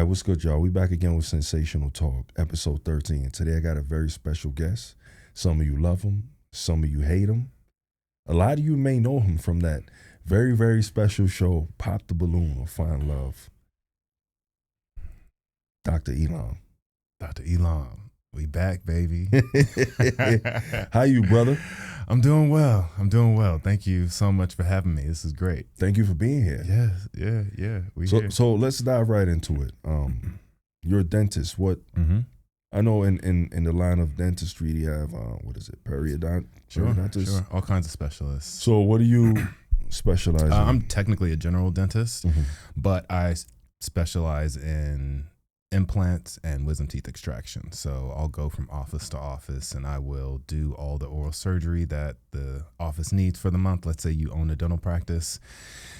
right, what's good, y'all? We back again with Sensational Talk, episode 13. Today I got a very special guest. Some of you love him, some of you hate him. A lot of you may know him from that very, very special show, Pop the Balloon or Find Love. Dr. Elom. Dr. Elom, we back, baby. How you, brother? I'm doing well. Thank you so much for having me. This is great. Thank you for being here. Yes, yeah. So let's dive right into it. You're a dentist. What? Mm-hmm. I know in the line of dentistry, you have periodontist. Sure. All kinds of specialists. So what do you specialize in? I'm technically a general dentist, Mm-hmm. but I specialize in implants and wisdom teeth extraction. So I'll go from office to office and I will do all the oral surgery that the office needs for the month. Let's say you own a dental practice.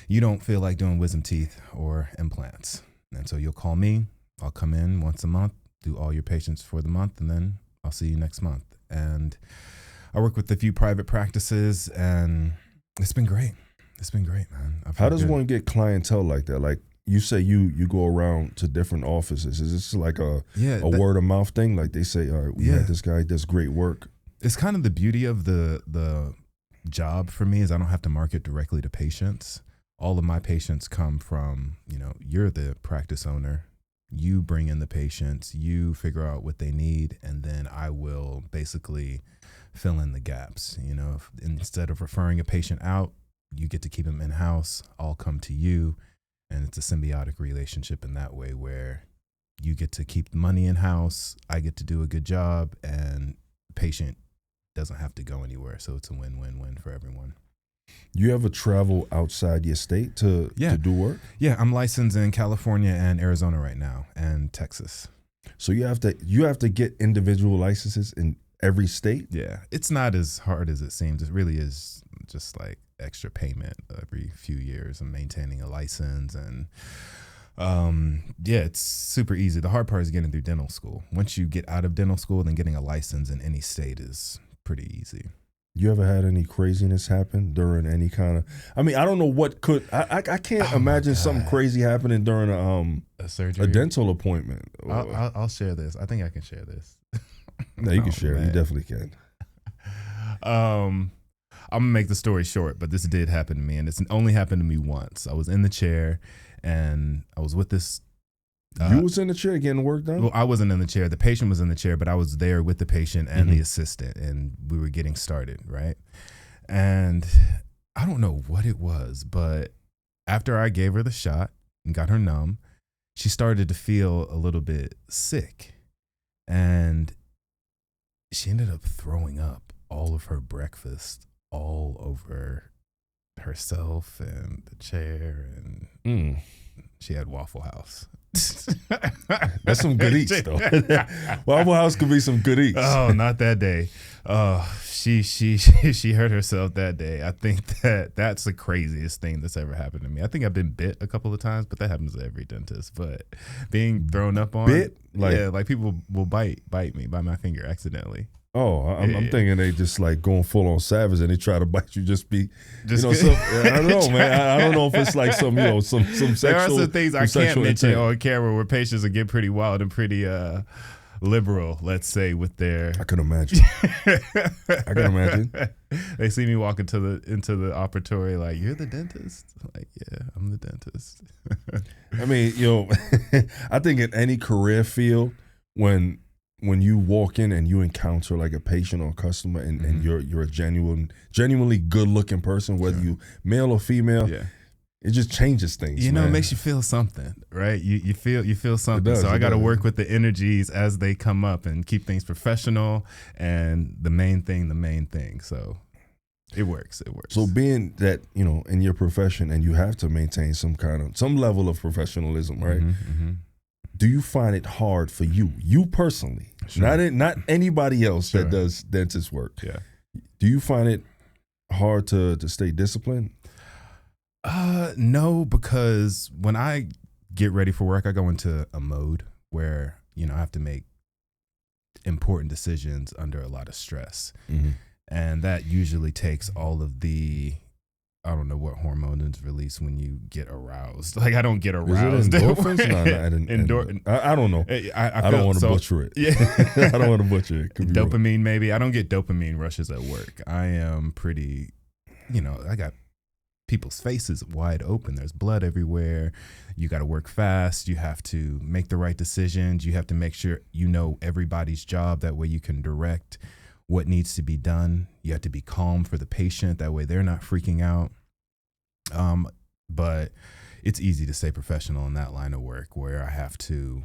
You don't feel like doing wisdom teeth or implants. And so you'll call me. I'll come in once a month, do all your patients for the month, and then I'll see you next month. And I work with a few private practices and it's been great. Man. How does one get clientele like that? Like, you say you go around to different offices. Is this like a word of mouth thing? Like they say, all right, we had this guy does great work. It's kind of the beauty of the job for me is I don't have to market directly to patients. All of my patients come from, you're the practice owner. You bring in the patients, you figure out what they need, and then I will basically fill in the gaps. Instead of referring a patient out, you get to keep them in-house. I'll come to you. And it's a symbiotic relationship in that way where you get to keep the money in-house, I get to do a good job, and the patient doesn't have to go anywhere. So it's a win-win-win for everyone. You ever travel outside your state to do work? Yeah, I'm licensed in California and Arizona right now and Texas. So you have to get individual licenses in every state? Yeah, it's not as hard as it seems. It really is just like extra payment every few years and maintaining a license. And it's super easy. The hard part is getting through dental school. Once you get out of dental school, then getting a license in any state is pretty easy. You ever had any craziness happen during any kind of, I don't know what could, I can't imagine something crazy happening during a surgery, a dental appointment. I'll share this. I think I can share this. No, you can share it. You definitely can. I'm gonna make the story short, but this did happen to me, and it's only happened to me once. I was in the chair, and I was with this. You was in the chair getting work done? Well, I wasn't in the chair. The patient was in the chair, but I was there with the patient and the assistant, and we were getting started, right? And I don't know what it was, but after I gave her the shot and got her numb, she started to feel a little bit sick, and she ended up throwing up all of her breakfast all over herself and the chair, and she had Waffle House. That's some good eats, though. Waffle House could be some good eats. Oh, not that day. She hurt herself that day. I think that's the craziest thing that's ever happened to me. I think I've been bit a couple of times, but that happens to every dentist. But being thrown up on, like people will bite me by my finger accidentally. Oh, I'm thinking they just like going full on savage and they try to bite you. I don't know, man. I don't know if it's like some sexual. There are some things I can't mention intent on camera where patients will get pretty wild and pretty liberal, let's say, with their. I can imagine. They see me walk into the operatory like, "You're the dentist?" I'm like, yeah, I'm the dentist. I think in any career field, when you walk in and you encounter like a patient or a customer and you're a genuinely good looking person, whether you male or female, it just changes things. It makes you feel something, right? You feel something. So I got to work with the energies as they come up and keep things professional and the main thing. So it works. So being that, in your profession and you have to maintain some level of professionalism, right? Mm-hmm. Do you find it hard for you personally, not anybody else that does dentist work? Yeah. Do you find it hard to stay disciplined? No, because when I get ready for work, I go into a mode where, I have to make important decisions under a lot of stress. Mm-hmm. And that usually takes all of the I don't know what hormone is released when you get aroused. Like I don't get Is aroused. it endorphins? No, I don't know. I don't want to butcher it. Yeah. I don't want to butcher it. Could be wrong. Dopamine, maybe. I don't get dopamine rushes at work. I am pretty, I got people's faces wide open. There's blood everywhere. You got to work fast. You have to make the right decisions. You have to make sure you know everybody's job. That way you can direct what needs to be done. You have to be calm for the patient. That way they're not freaking out. But it's easy to stay professional in that line of work where I have to,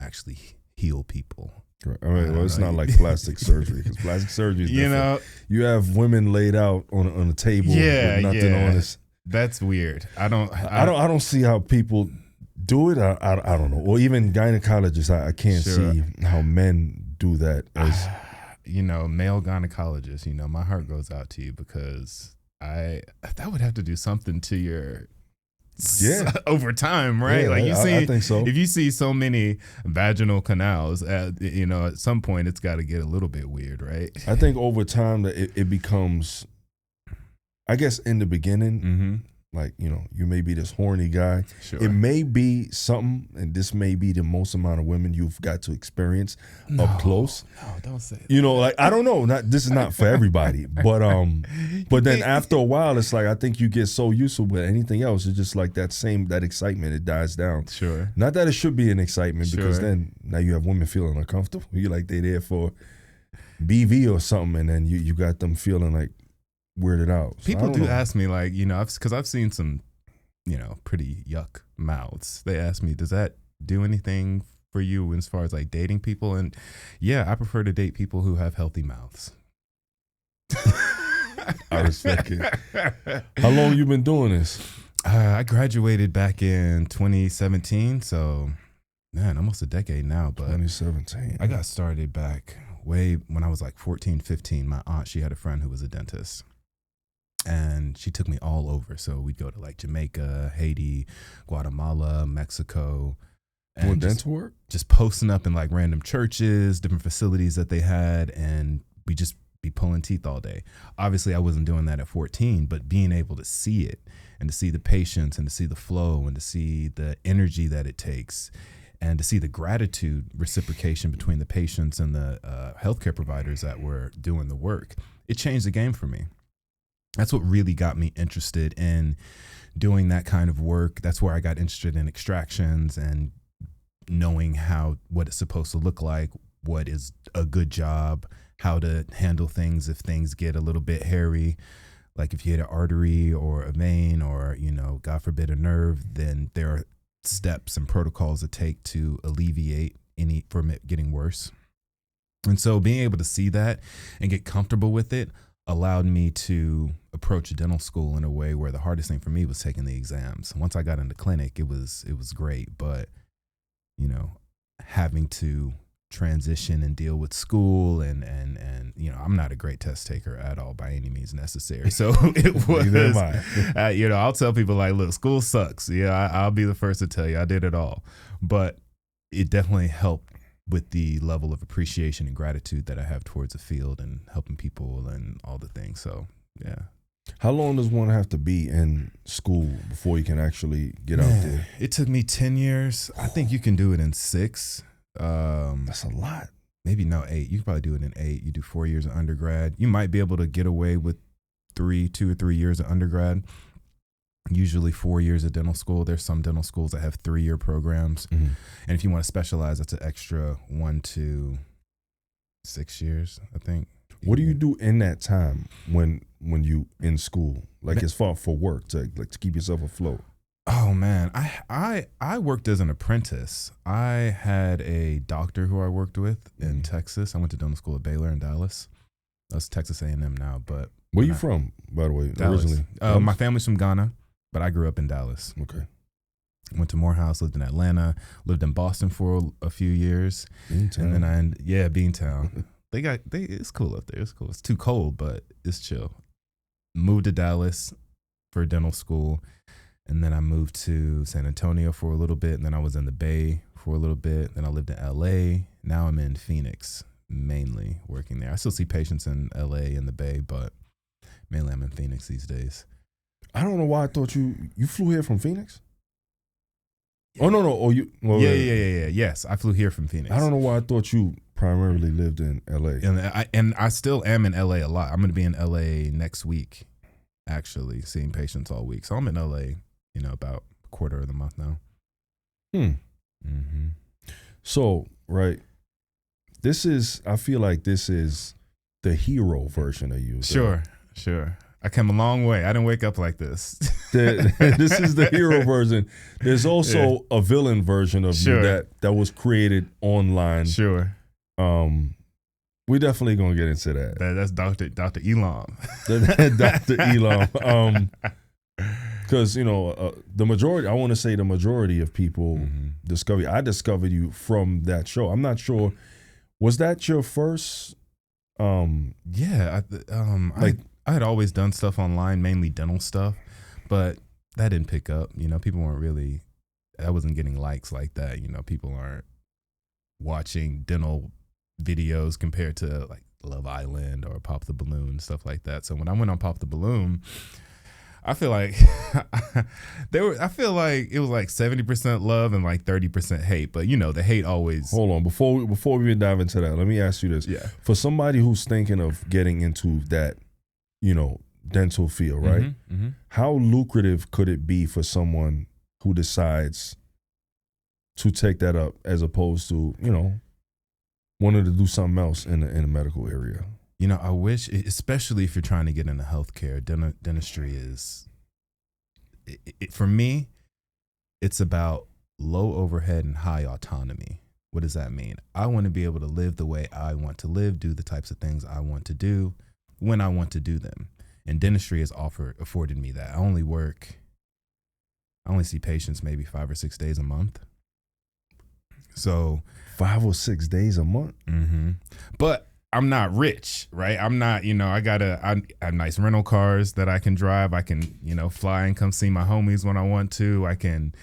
actually heal people. Right. I mean, well, it's not like plastic surgery, because plastic surgery is different. You have women laid out on a table with nothing on it. That's weird. I don't see how people do it. I don't know. Or even gynecologists, I can't see how men do that. As male gynecologists, my heart goes out to you, because that would have to do something to your over time, right? Yeah, I think so. If you see so many vaginal canals, at some point it's got to get a little bit weird, right? I think over time that it becomes, I guess in the beginning, like, you may be this horny guy. Sure. It may be something, and this may be the most amount of women you've got to experience up close. No, don't say that. Like, I don't know. This is not for everybody. But then after a while, it's like, I think you get so used to it. With anything else, it's just like that excitement, it dies down. Sure. Not that it should be an excitement, because then now you have women feeling uncomfortable. You're like, they're there for BV or something, and then you got them feeling like weirded out. So people do ask me, like, because I've seen some, pretty yuck mouths. They ask me, does that do anything for you as far as like dating people? And yeah, I prefer to date people who have healthy mouths. I respect it. How long you been doing this? I graduated back in 2017, so man, almost a decade now. But 2017. I got started back way when I was like 14, 15. My aunt, she had a friend who was a dentist. And she took me all over. So we'd go to like Jamaica, Haiti, Guatemala, Mexico. Doing dental work? Just posting up in like random churches, different facilities that they had. And we just be pulling teeth all day. Obviously, I wasn't doing that at 14, but being able to see it and to see the patients and to see the flow and to see the energy that it takes and to see the gratitude reciprocation between the patients and the healthcare providers that were doing the work, it changed the game for me. That's what really got me interested in doing that kind of work. That's where I got interested in extractions and knowing what it's supposed to look like, what is a good job, how to handle things if things get a little bit hairy. Like if you hit an artery or a vein or, God forbid, a nerve, then there are steps and protocols to take to alleviate from it getting worse. And so being able to see that and get comfortable with it allowed me to approach dental school in a way where the hardest thing for me was taking the exams. Once I got into clinic, it was great, but having to transition and deal with school and I'm not a great test taker at all by any means necessary. So it was, I'll tell people like, look, school sucks. Yeah, I'll be the first to tell you I did it all, but it definitely helped with the level of appreciation and gratitude that I have towards the field and helping people and all the things. So, yeah. How long does one have to be in school before you can actually get out there? It took me 10 years. I think you can do it in 6. That's a lot. Maybe 8. You can probably do it in 8. You do 4 years of undergrad. You might be able to get away with 2 or 3 years of undergrad. Usually 4 years of dental school. There's some dental schools that have 3-year programs. Mm-hmm. And if you want to specialize, that's an extra 1 to 6 years, I think. What do you do in that time when you in school? Like as far for work to keep yourself afloat? Oh man, I worked as an apprentice. I had a doctor who I worked with in Texas. I went to dental school at Baylor in Dallas. That's Texas A&M now, but where you from, by the way? Dallas. Originally, my family's from Ghana. But I grew up in Dallas. Okay. Went to Morehouse, lived in Atlanta, lived in Boston for a few years. Beantown. And then Beantown. It's cool up there. It's cool. It's too cold, but it's chill. Moved to Dallas for dental school. And then I moved to San Antonio for a little bit. And then I was in the Bay for a little bit. Then I lived in LA. Now I'm in Phoenix, mainly working there. I still see patients in LA and the Bay, but Mainly I'm in Phoenix these days. I don't know why I thought you flew here from Phoenix. Yeah. Oh no. Oh, you. Well, Yeah. Yes, I flew here from Phoenix. I don't know why I thought you primarily lived in LA. And I still am in LA a lot. I'm going to be in LA next week, actually, seeing patients all week. So I'm in LA, about a quarter of the month now. Mm-hmm. So, right, I feel like this is the hero version of you. Sure. I came a long way. I didn't wake up like this. This is the hero version. There's also a villain version of you that was created online. Sure. We're definitely gonna get into that. That's Dr. Elom. Dr. Elom. Because the majority of people discover. I discovered you from that show. I'm not sure. Was that your first? Yeah. I had always done stuff online, mainly dental stuff, but that didn't pick up. People weren't really. I wasn't getting likes like that. People aren't watching dental videos compared to like Love Island or Pop the Balloon, stuff like that. So when I went on Pop the Balloon, I feel like I feel like it was like 70% love and like 30% hate. But the hate always. Hold on, before we even dive into that, let me ask you this. Yeah. For somebody who's thinking of getting into that, dental field, right? Mm-hmm. How lucrative could it be for someone who decides to take that up as opposed to, wanting to do something else in the medical area? I wish, especially if you're trying to get into healthcare, dentistry is, for me, it's about low overhead and high autonomy. What does that mean? I want to be able to live the way I want to live, do the types of things I want to do when I want to do them. And dentistry has afforded me that. I only see patients maybe 5 or 6 days a month. So 5 or 6 days a month. Mm-hmm. But I'm not rich, right? I'm not, I have nice rental cars that I can drive. I can, fly and come see my homies when I want to. I can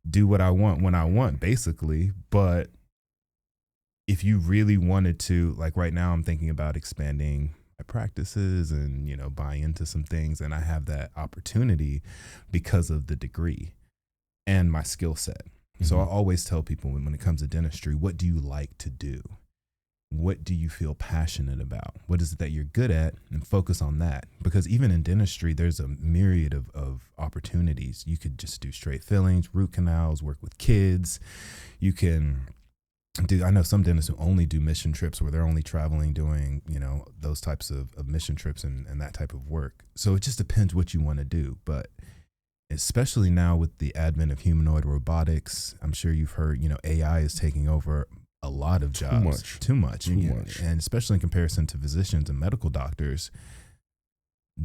do what I want when I want, basically. But if you really wanted to, like right now, I'm thinking about expanding my practices and, buying into some things. And I have that opportunity because of the degree and my skill set. Mm-hmm. So I always tell people when it comes to dentistry, what do you like to do? What do you feel passionate about? What is it that you're good at? And focus on that. Because even in dentistry, there's a myriad of opportunities. You could just do straight fillings, root canals, work with kids. You can I know some dentists who only do mission trips where they're only traveling doing, those types of mission trips and that type of work. So it just depends what you want to do. But especially now with the advent of humanoid robotics, I'm sure you've heard, AI is taking over a lot of jobs. Too much. And especially in comparison to physicians and medical doctors,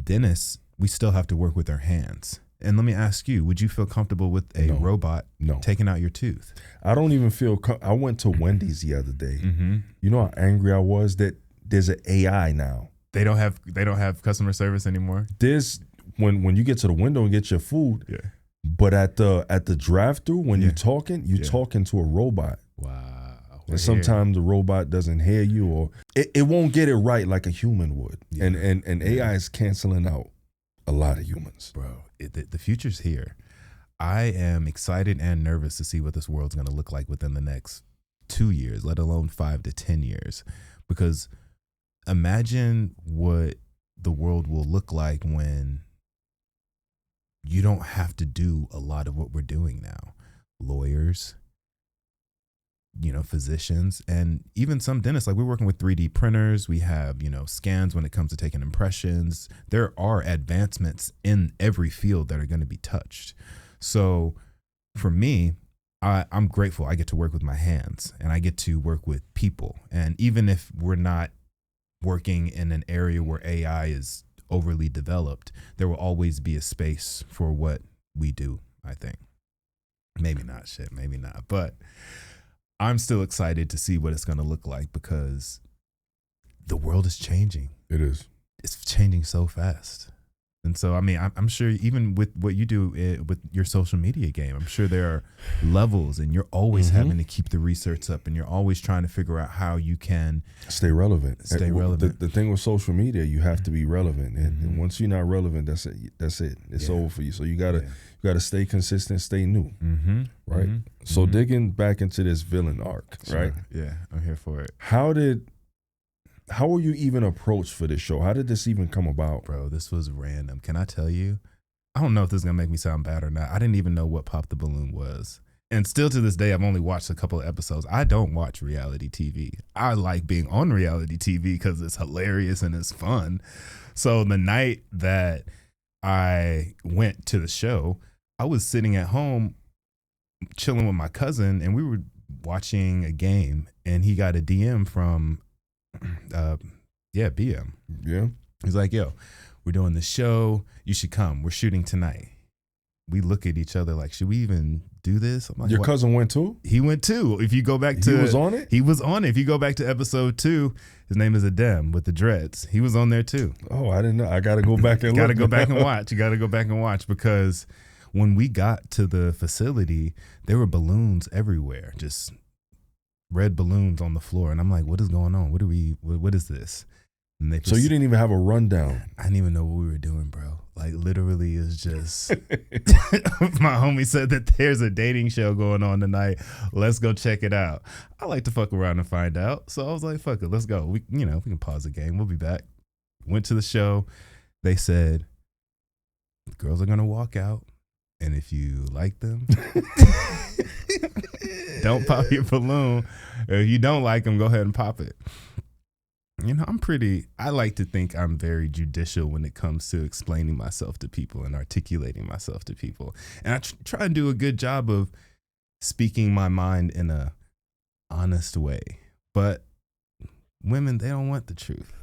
dentists, we still have to work with our hands. And let me ask you, would you feel comfortable with a robot taking out your tooth? I don't even feel I went to Wendy's the other day. Mm-hmm. You know how angry I was that there's an AI now. They don't have customer service anymore? There's when you get to the window and get your food. Yeah. But at the drive-through, when you're talking to a robot. Wow. And sometimes the robot doesn't hear you, or it won't get it right like a human would. Yeah. And AI is canceling out a lot of humans. Bro, the future's here. I am excited and nervous to see what this world's going to look like within the next 2 years, let alone 5 to 10 years. Because imagine what the world will look like when you don't have to do a lot of what we're doing now. Lawyers, physicians, and even some dentists. Like, we're working with 3D printers. We have, scans when it comes to taking impressions. There are advancements in every field that are going to be touched. So for me, I'm grateful I get to work with my hands and I get to work with people. And even if we're not working in an area where AI is overly developed, there will always be a space for what we do, I think. Maybe not. But I'm still excited to see what it's going to look like because the world is changing. It is. It's changing so fast. And so, I mean, I'm sure even with what you do with your social media game, I'm sure there are levels, and you're always having to keep the research up, and you're always trying to figure out how you can stay relevant. The thing with social media, you have to be relevant, and once you're not relevant, that's it. It's over for you. So you gotta stay consistent, stay new, right? So digging back into this villain arc, right? Yeah, I'm here for it. How were you even approached for this show? How did this even come about? Bro, this was random. Can I tell you? I don't know if this is going to make me sound bad or not. I didn't even know what Pop the Balloon was. And still to this day, I've only watched a couple of episodes. I don't watch reality TV. I like being on reality TV because it's hilarious and it's fun. So the night that I went to the show, I was sitting at home chilling with my cousin, and we were watching a game, and he got a DM from BM. Yeah. He's like, yo, we're doing the show. You should come. We're shooting tonight. We look at each other like, should we even do this? I'm like, your what? Cousin went too? He went too. If you go back to... He was on it? He was on it. If you go back to episode 2, his name is Adem with the dreads. He was on there too. Oh, I didn't know. I got to go back and look. Got to go back and watch. You got to go back and watch, because when we got to the facility, there were balloons everywhere. Just red balloons on the floor. And I'm like, what is going on? What is this? And so you didn't even have a rundown? I didn't even know what we were doing, bro. Like, literally, it's just my homie said that there's a dating show going on tonight. Let's go check it out. I like to fuck around and find out. So I was like, fuck it, let's go. We can pause the game. We'll be back. Went to the show. They said, the girls are going to walk out. And if you like them, don't pop your balloon. If you don't like them, go ahead and pop it. I like to think I'm very judicial when it comes to explaining myself to people and articulating myself to people. And I try to do a good job of speaking my mind in a honest way. But women, they don't want the truth.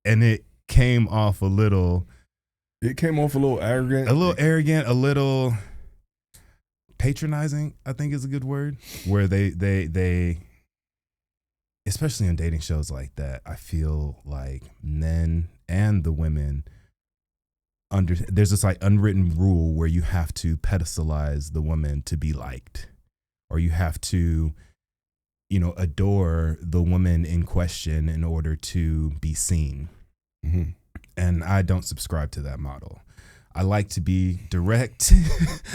And it came off a little arrogant. A little patronizing, I think is a good word, where they especially in dating shows like that, I feel like men and the women there's this like unwritten rule where you have to pedestalize the woman to be liked, or you have to, adore the woman in question in order to be seen. Mm-hmm. And I don't subscribe to that model. I like to be direct.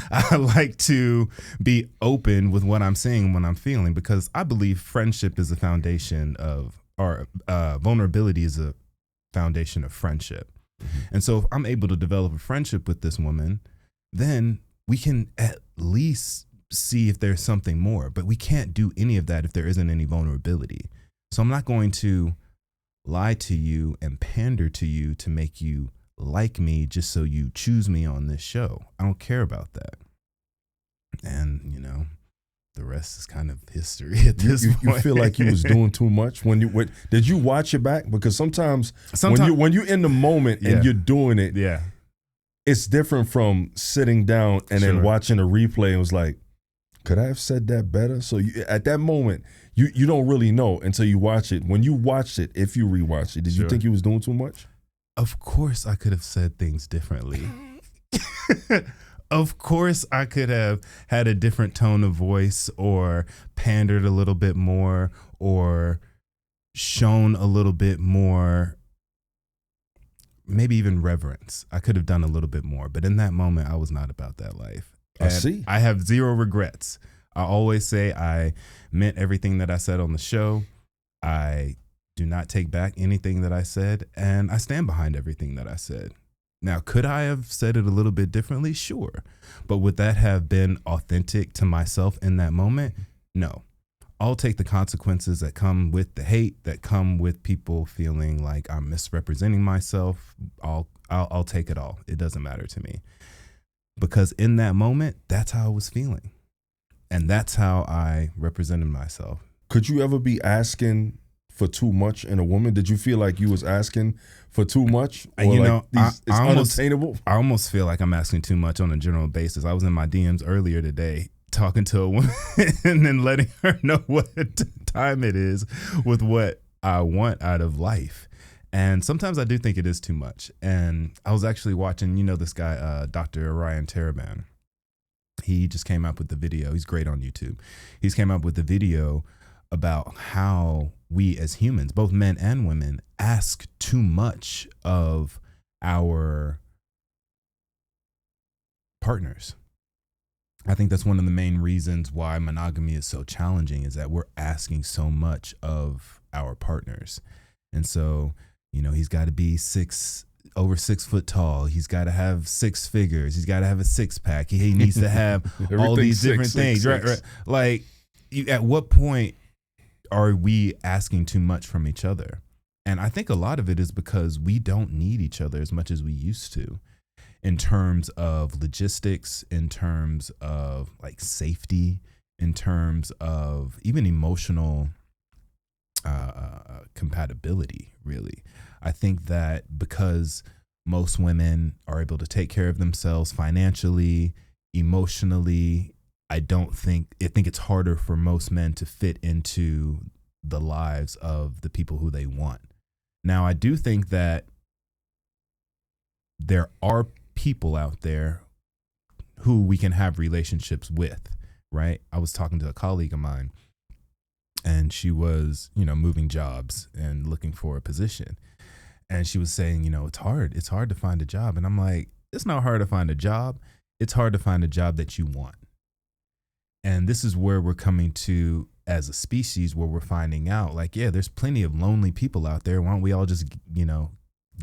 I like to be open with what I'm saying, what I'm feeling, because I believe friendship is a foundation of, or vulnerability is a foundation of friendship. Mm-hmm. And so if I'm able to develop a friendship with this woman, then we can at least see if there's something more. But we can't do any of that if there isn't any vulnerability. So I'm not going to lie to you and pander to you to make you like me just so you choose me on this show. I don't care about that. And, the rest is kind of history at this point. You feel like you was doing too much did you watch it back? Because sometimes when you're in the moment and you're doing it, it's different from sitting down and then watching a replay and was like, could I have said that better? So at that moment, you don't really know until you watch it. When you watched it, if you rewatched it, did you think you was doing too much? Of course I could have said things differently. Of course I could have had a different tone of voice, or pandered a little bit more, or shown a little bit more, maybe even reverence. I could have done a little bit more. But in that moment, I was not about that life. I see. I have zero regrets. I always say I meant everything that I said on the show. I do not take back anything that I said, and I stand behind everything that I said. Now, could I have said it a little bit differently? Sure. But would that have been authentic to myself in that moment? No. I'll take the consequences that come with the hate, that come with people feeling like I'm misrepresenting myself. I'll take it all. It doesn't matter to me. Because in that moment, that's how I was feeling. And that's how I represented myself. Could you ever be asking for too much in a woman? Did you feel like you was asking for too much? Or it's unattainable? I almost feel like I'm asking too much on a general basis. I was in my DMs earlier today talking to a woman and then letting her know what time it is with what I want out of life. And sometimes I do think it is too much. And I was actually watching, this guy, Dr. Ryan Taraban. He just came up with the video. He's great on YouTube. He's came up with the video about how we as humans, both men and women, ask too much of our partners. I think that's one of the main reasons why monogamy is so challenging, is that we're asking so much of our partners. And so, he's got to be over 6 foot tall. He's got to have 6 figures. He's got to have a 6-pack. He needs to have all these different things. Right. Like, at what point are we asking too much from each other? And I think a lot of it is because we don't need each other as much as we used to, in terms of logistics, in terms of like safety, in terms of even emotional compatibility, really. I think that because most women are able to take care of themselves financially, emotionally, I think it's harder for most men to fit into the lives of the people who they want. Now, I do think that there are people out there who we can have relationships with, right? I was talking to a colleague of mine, and she was, moving jobs and looking for a position. And she was saying, it's hard to find a job. And I'm like, it's not hard to find a job. It's hard to find a job that you want. And this is where we're coming to as a species, where we're finding out, like, yeah, there's plenty of lonely people out there. Why don't we all just,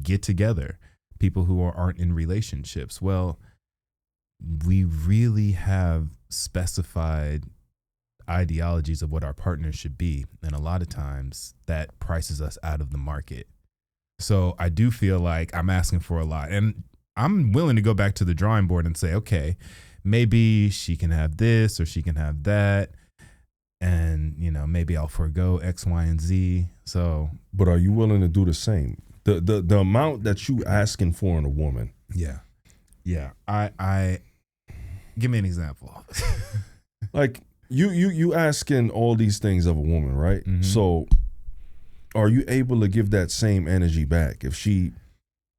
get together? People who aren't in relationships. Well, we really have specified ideologies of what our partners should be. And a lot of times that prices us out of the market. So I do feel like I'm asking for a lot. And I'm willing to go back to the drawing board and say, okay, maybe she can have this or she can have that. And, maybe I'll forego X, Y, and Z. So, but are you willing to do the same? The amount that you asking for in a woman. Yeah. Yeah. I give me an example. Like you asking all these things of a woman, right? Mm-hmm. So are you able to give that same energy back? If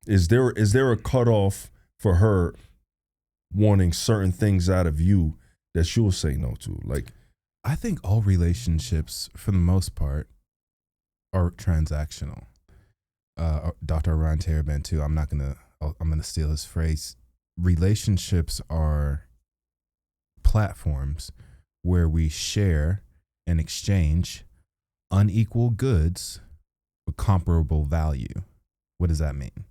is there a cutoff for her wanting certain things out of you that she'll say no to? Like, I think all relationships, for the most part, are transactional. Dr. Ryan Taraban too. I'm gonna steal his phrase. Relationships are platforms where we share and exchange unequal goods with comparable value. What does that mean?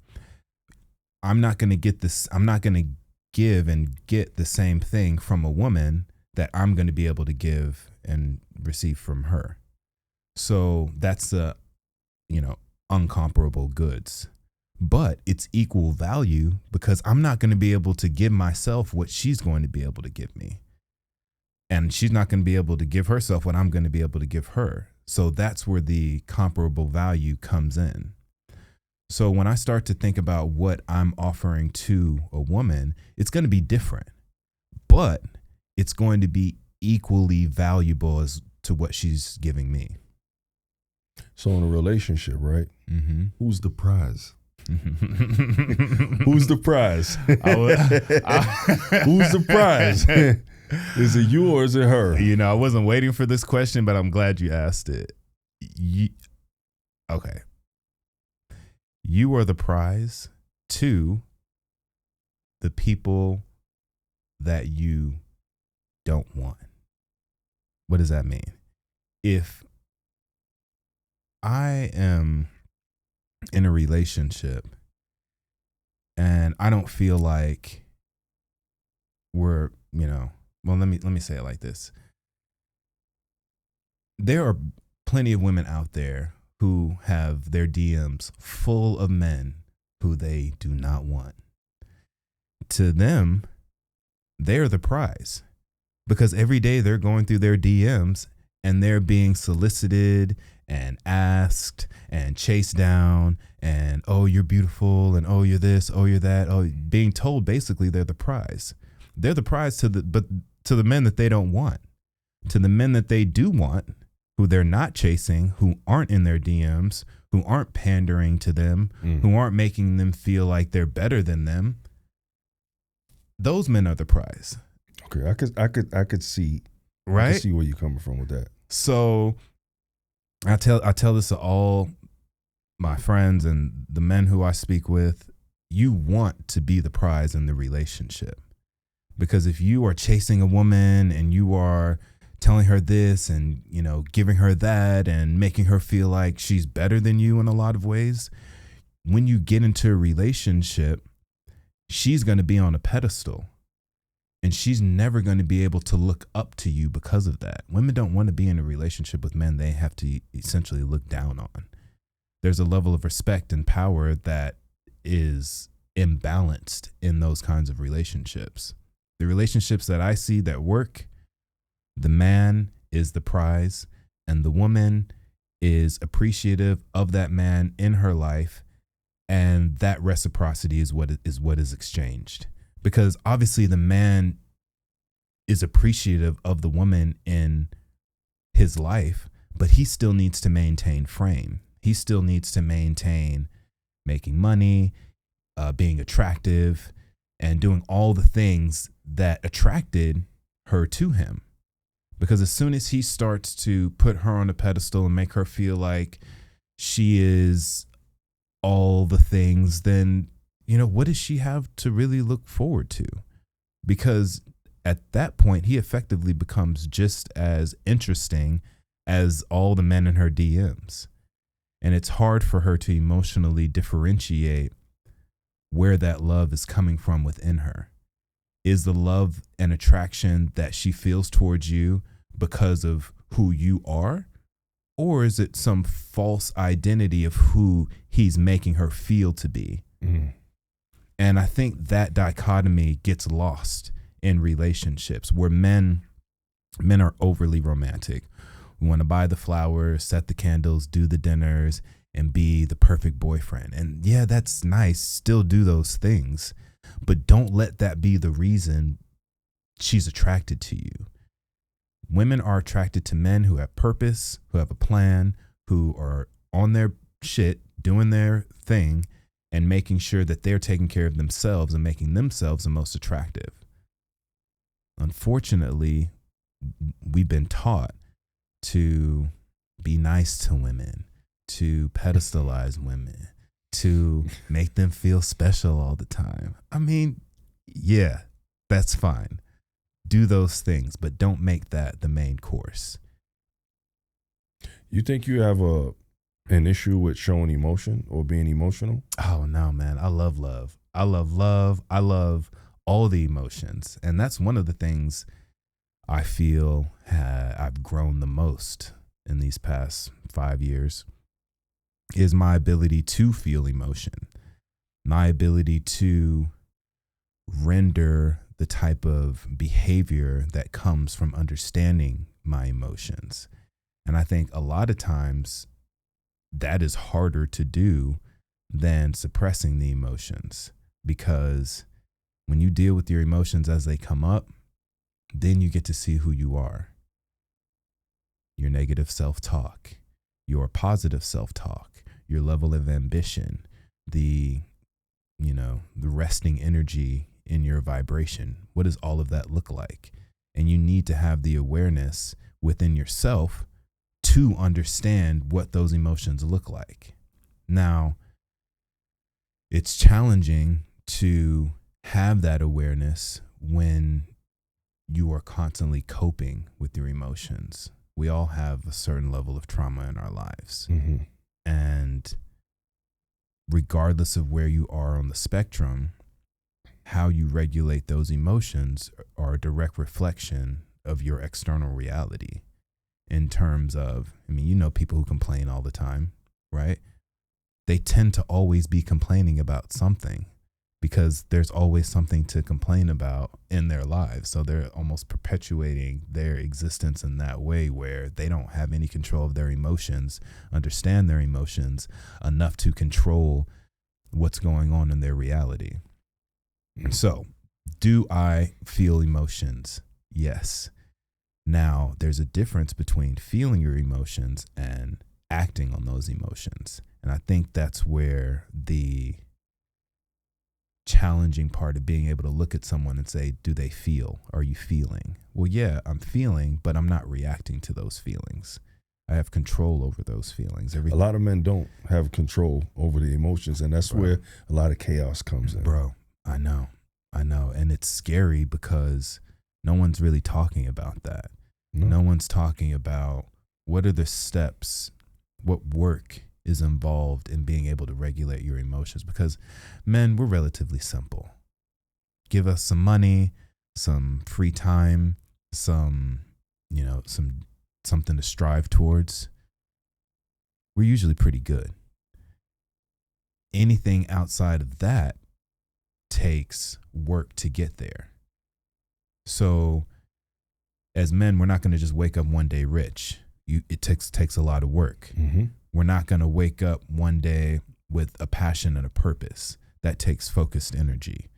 I'm not gonna give and get the same thing from a woman that I'm going to be able to give and receive from her. So that's uncomparable goods, but it's equal value because I'm not going to be able to give myself what she's going to be able to give me. And she's not going to be able to give herself what I'm going to be able to give her. So that's where the comparable value comes in. So when I start to think about what I'm offering to a woman, it's going to be different, but it's going to be equally valuable as to what she's giving me. So in a relationship, right? Mm-hmm. Who's the prize? Who's the prize? Who's the prize? Is it you or is it her? I wasn't waiting for this question, but I'm glad you asked it. Okay. You are the prize to the people that you don't want. What does that mean? If I am in a relationship and I don't feel like we're, well, let me say it like this. There are plenty of women out there who have their DMs full of men who they do not want. To them, they're the prize. Because every day they're going through their DMs and they're being solicited and asked and chased down and, oh, you're beautiful and, oh, you're this, oh, you're that. Oh, being told basically they're the prize. They're the prize to the men that they don't want. To the men that they do want, who they're not chasing, who aren't in their DMs, who aren't pandering to them, who aren't making them feel like they're better than them. Those men are the prize. Okay, I could see, right? I could see where you're coming from with that. So I tell this to all my friends and the men who I speak with. You want to be the prize in the relationship, because if you are chasing a woman and you are telling her this and, you know, giving her that and making her feel like she's better than you in a lot of ways, when you get into a relationship, she's going to be on a pedestal and she's never going to be able to look up to you because of that. Women don't want to be in a relationship with men they have to essentially look down on. There's a level of respect and power that is imbalanced in those kinds of relationships. The relationships that I see that work, the man is the prize and the woman is appreciative of that man in her life. And that reciprocity is what is exchanged, because obviously the man is appreciative of the woman in his life, but he still needs to maintain frame. He still needs to maintain making money, being attractive, and doing all the things that attracted her to him. Because as soon as he starts to put her on a pedestal and make her feel like she is all the things, then, you know, what does she have to really look forward to? Because at that point, he effectively becomes just as interesting as all the men in her DMs. And it's hard for her to emotionally differentiate where that love is coming from within her. Is the love and attraction that she feels towards you because of who you are? Or is it some false identity of who he's making her feel to be? And I think that dichotomy gets lost in relationships where men are overly romantic. We want to buy the flowers, set the candles, do the dinners, and be the perfect boyfriend. And yeah, that's nice. Still do those things. But don't let that be the reason she's attracted to you. Women are attracted to men who have purpose, who have a plan, who are on their shit, doing their thing, and making sure that they're taking care of themselves and making themselves the most attractive. Unfortunately, we've been taught to be nice to women, to pedestalize women, to make them feel special all the time. I mean, yeah, that's fine. Do those things, but don't make that the main course. You think you have an issue with showing emotion or being emotional? Oh no, man. I love love. I love love. I love all the emotions. And that's one of the things I feel I've grown the most in these past 5 years is my ability to feel emotion, my ability to render the type of behavior that comes from understanding my emotions. And I think a lot of times that is harder to do than suppressing the emotions, because when you deal with your emotions as they come up, then you get to see who you are. Your negative self-talk, your positive self-talk, your level of ambition, the resting energy in your vibration. What does all of that look like? And you need to have the awareness within yourself to understand what those emotions look like. Now, it's challenging to have that awareness when you are constantly coping with your emotions. We all have a certain level of trauma in our lives. Mm-hmm. And regardless of where you are on the spectrum, how you regulate those emotions are a direct reflection of your external reality. In terms of, people who complain all the time, right? They tend to always be complaining about something because there's always something to complain about in their lives. So they're almost perpetuating their existence in that way where they don't have any control of their emotions, understand their emotions enough to control what's going on in their reality. So, do I feel emotions? Yes. Now, there's a difference between feeling your emotions and acting on those emotions. And I think that's where the challenging part of being able to look at someone and say, do they feel? Are you feeling? Well, yeah, I'm feeling, but I'm not reacting to those feelings. I have control over those feelings. A lot of men don't have control over the emotions, and that's where a lot of chaos comes in. Bro, I know. And it's scary because no one's really talking about that. No one's talking about what are the steps, what work is involved in being able to regulate your emotions, because men, we're relatively simple. Give us some money, some free time, something to strive towards. We're usually pretty good. Anything outside of that takes work to get there. So as men, we're not going to just wake up one day rich. It takes a lot of work. Mm-hmm. We're not going to wake up one day with a passion and a purpose. That takes focused energy.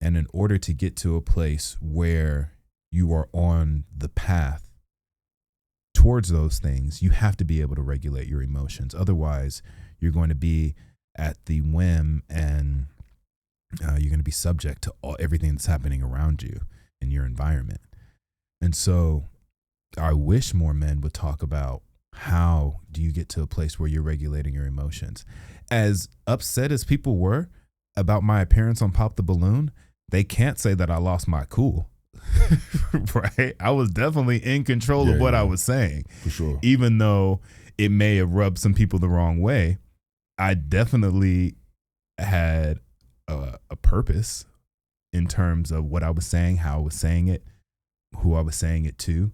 And in order to get to a place where you are on the path towards those things, you have to be able to regulate your emotions. Otherwise, you're going to be at the whim and you're going to be subject to everything that's happening around you in your environment. And so I wish more men would talk about how do you get to a place where you're regulating your emotions. As upset as people were about my appearance on Pop the Balloon, they can't say that I lost my cool. Right? I was definitely in control of what I was saying. For sure. Even though it may have rubbed some people the wrong way, I definitely had a purpose in terms of what I was saying, how I was saying it, who I was saying it to.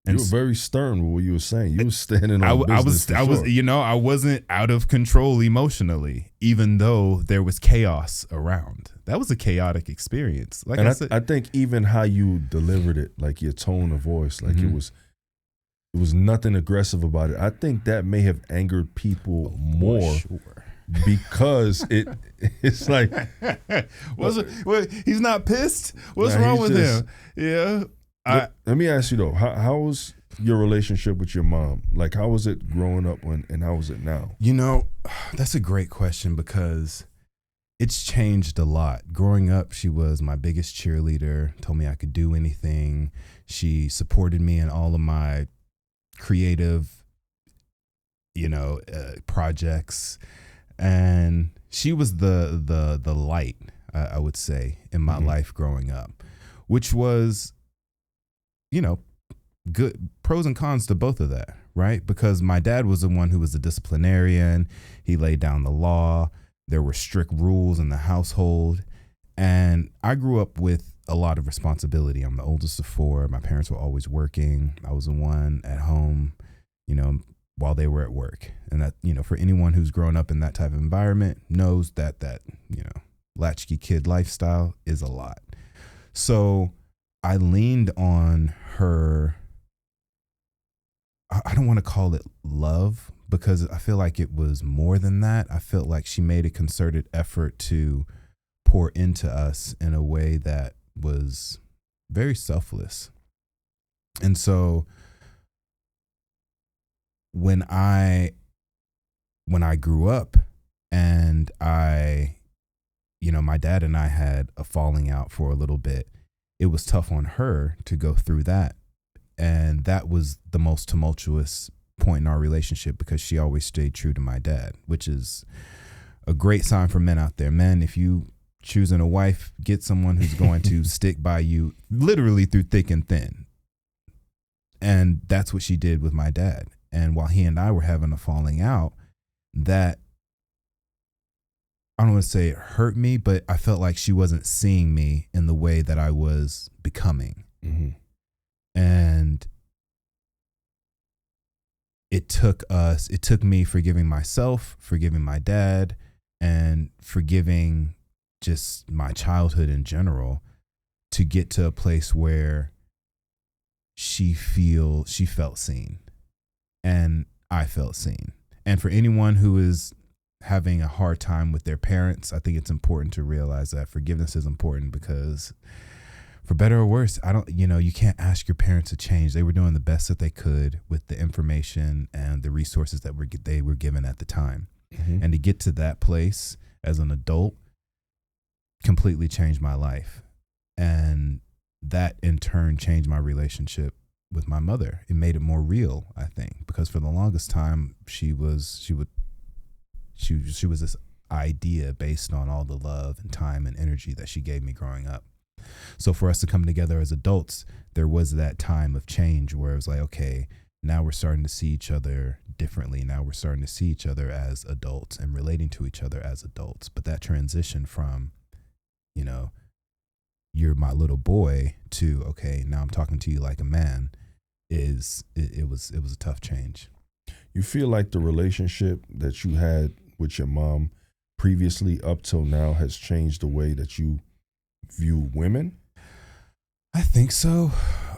And you were very stern with what you were saying. You were standing on I business. I wasn't out of control emotionally, even though there was chaos around. That was a chaotic experience. Like I said, I think even how you delivered it, like your tone of voice, like it was nothing aggressive about it. I think that may have angered people more. Because it's like, he's not pissed. What's wrong with him? Yeah. Let me ask you though, how was your relationship with your mom? Like, how was it growing up and how is it now? That's a great question because it's changed a lot. Growing up, she was my biggest cheerleader, told me I could do anything. She supported me in all of my creative, projects. And she was the light, I would say, in my life growing up, which was, good pros and cons to both of that, right? Because my dad was the one who was a disciplinarian. He laid down the law. There were strict rules in the household. And I grew up with a lot of responsibility. I'm the oldest of four. My parents were always working. I was the one at home, while they were at work. And that, for anyone who's grown up in that type of environment knows that latchkey kid lifestyle is a lot. So I leaned on her. I don't want to call it love because I feel like it was more than that. I felt like she made a concerted effort to pour into us in a way that was very selfless. And so when I grew up and my dad and I had a falling out for a little bit, it was tough on her to go through that. And that was the most tumultuous point in our relationship because she always stayed true to my dad, which is a great sign for men out there. Men, if you choosing a wife, get someone who's going to stick by you literally through thick and thin. And that's what she did with my dad. And while he and I were having a falling out, that, I don't want to say it hurt me, but I felt like she wasn't seeing me in the way that I was becoming. Mm-hmm. And it took me forgiving myself, forgiving my dad, and forgiving just my childhood in general to get to a place where she felt seen and I felt seen. And for anyone who is having a hard time with their parents, I think it's important to realize that forgiveness is important because for better or worse, you can't ask your parents to change. They were doing the best that they could with the information and the resources that they were given at the time. Mm-hmm. And to get to that place as an adult completely changed my life. And that in turn changed my relationship with my mother. It made it more real, I think, because for the longest time she was this idea based on all the love and time and energy that she gave me growing up. So for us to come together as adults, there was that time of change where it was like, okay, now we're starting to see each other differently. Now we're starting to see each other as adults and relating to each other as adults. But that transition from, you're my little boy to, okay, now I'm talking to you like a man it was a tough change. You feel like the relationship that you had with your mom previously up till now has changed the way that you view women? I think so.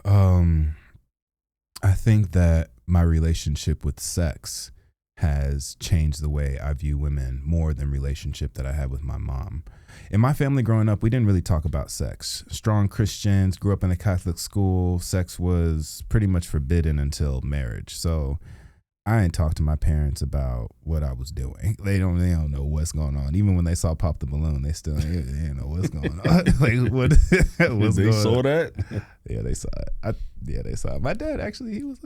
I think that my relationship with sex has changed the way I view women more than relationship that I had with my mom. In my family growing up, we didn't really talk about sex. Strong Christians, grew up in a Catholic school. Sex was pretty much forbidden until marriage. So I ain't talked to my parents about what I was doing. They don't know what's going on. Even when they saw Pop the Balloon, they still didn't know what's going on. Like what's they going saw on? that? Yeah, they saw it. They saw it. My dad actually, he was